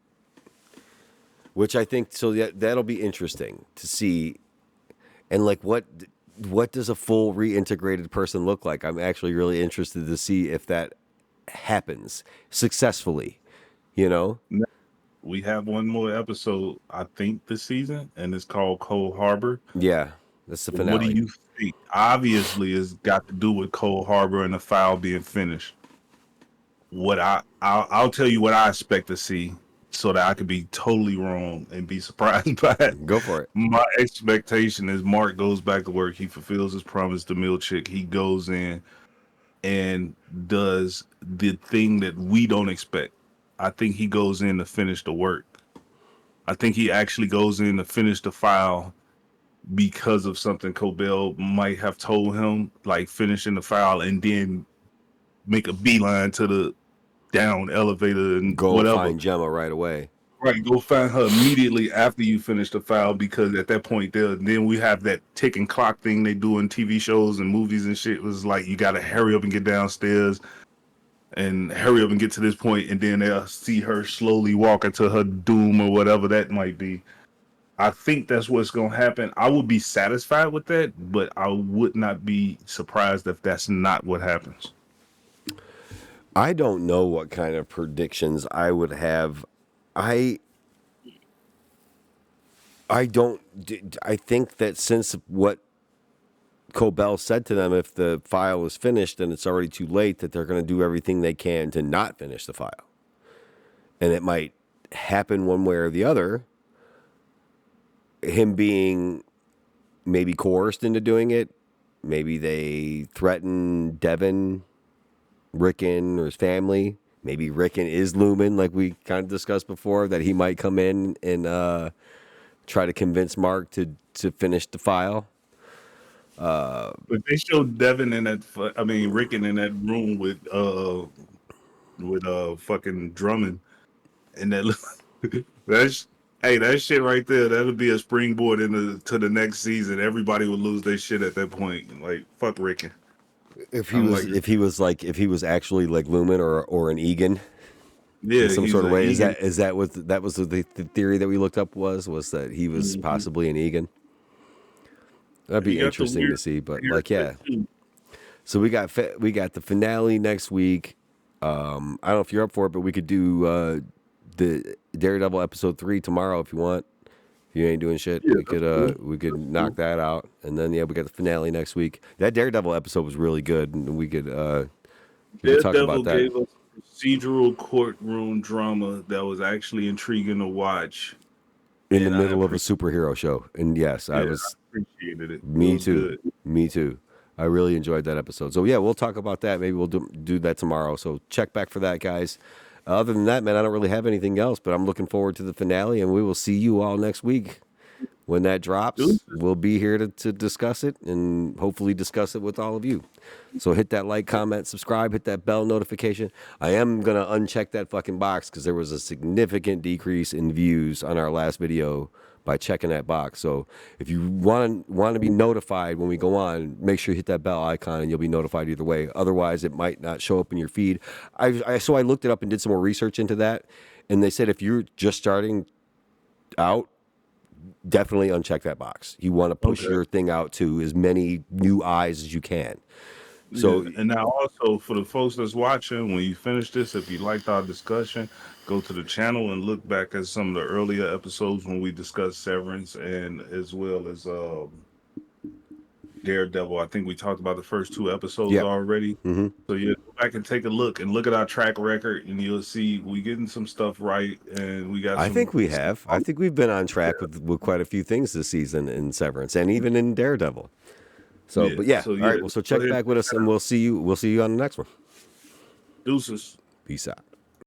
which I think that'll be interesting to see. And like, what does a full reintegrated person look like? I'm actually really interested to see if that happens successfully. You know? We have one more episode, I think, this season, and it's called Cold Harbor. Yeah, that's the What do finale. you think? Obviously, it's got to do with Cold Harbor and the file being finished. I'll tell you what I expect to see, so that I could be totally wrong and be surprised by it. Go for it. My expectation is Mark goes back to work. He fulfills his promise to Milchick. He goes in and does the thing that we don't expect. I think he goes in to finish the work. I think he actually goes in to finish the file because of something Cobell might have told him, like finishing the file and then make a beeline to the down elevator and Go whatever. find Gemma right away. Right, go find her immediately after you finish the file, because at that point then we have that ticking clock thing they do in TV shows and movies and shit. It was like you gotta hurry up and get downstairs and hurry up and get to this point, and then they'll see her slowly walk into her doom or whatever that might be. I think that's what's gonna happen. I would be satisfied with that, but I would not be surprised if that's not what happens. I don't know what kind of predictions I would have. I don't. I think that since what Cobell said to them, if the file is finished and it's already too late, that they're going to do everything they can to not finish the file. And it might happen one way or the other. Him being maybe coerced into doing it. Maybe they threaten Devin, Rickon, or his family. Maybe Rickon is looming, like we kind of discussed before, that he might come in and try to convince Mark to finish the file. But they showed Devin in that. I mean, Rickon in that room with fucking Drummond, and that that's hey, that shit right there. That'll be a springboard into to the next season. Everybody would lose their shit at that point. Like fuck Rickon. If he I'm was like, if he was like if he was actually like Lumen or an Egan in yeah, some he's sort of an way, Egan. is that what that was the theory that we looked up was that he was Mhm. possibly an Egan? That'd He be got the interesting to weird see, but like haircut yeah. too. So we got the finale next week. I don't know if you're up for it, but we could do the Daredevil episode 3 tomorrow if you want. If you ain't doing shit, Yeah, that's cool. we could That's knock cool. that out, and then yeah, we got the finale next week. That Daredevil episode was really good, and we could talk about Daredevil that gave us procedural courtroom drama that was actually intriguing to watch, in the and I middle of a appreciate. superhero show. And yes, I Yeah, I was appreciated it. It me was too, good. me too. I really enjoyed that episode. So yeah, we'll talk about that. Maybe we'll do that tomorrow. So check back for that, guys. Other than that, man, I don't really have anything else, but I'm looking forward to the finale, and we will see you all next week. When that drops, Dude, we'll be here to discuss it and hopefully discuss it with all of you. So hit that like, comment, subscribe, hit that bell notification. I am going to uncheck that fucking box because there was a significant decrease in views on our last video by checking that box. So if you want to be notified when we go on, make sure you hit that bell icon and you'll be notified either way. Otherwise, it might not show up in your feed. So I looked it up and did some more research into that. And they said if you're just starting out, definitely uncheck that box. You want to push okay. your thing out to as many new eyes as you can. Yeah, So and now also for the folks that's watching, when you finish this, if you liked our discussion, go to the channel and look back at some of the earlier episodes when we discussed Severance and as well as Daredevil. I think we talked about the first two episodes yeah, already. hmm So yeah, go back and take a look and look at our track record, and you'll see we getting some stuff right, and we got I some. think we have. I think we've been on track with quite a few things this season in Severance and even in Daredevil. So, Yeah. but yeah, So all yeah, right. Well, so go check ahead and back with check us, that and out. we'll see you. We'll see you on the next one. Deuces. Peace out.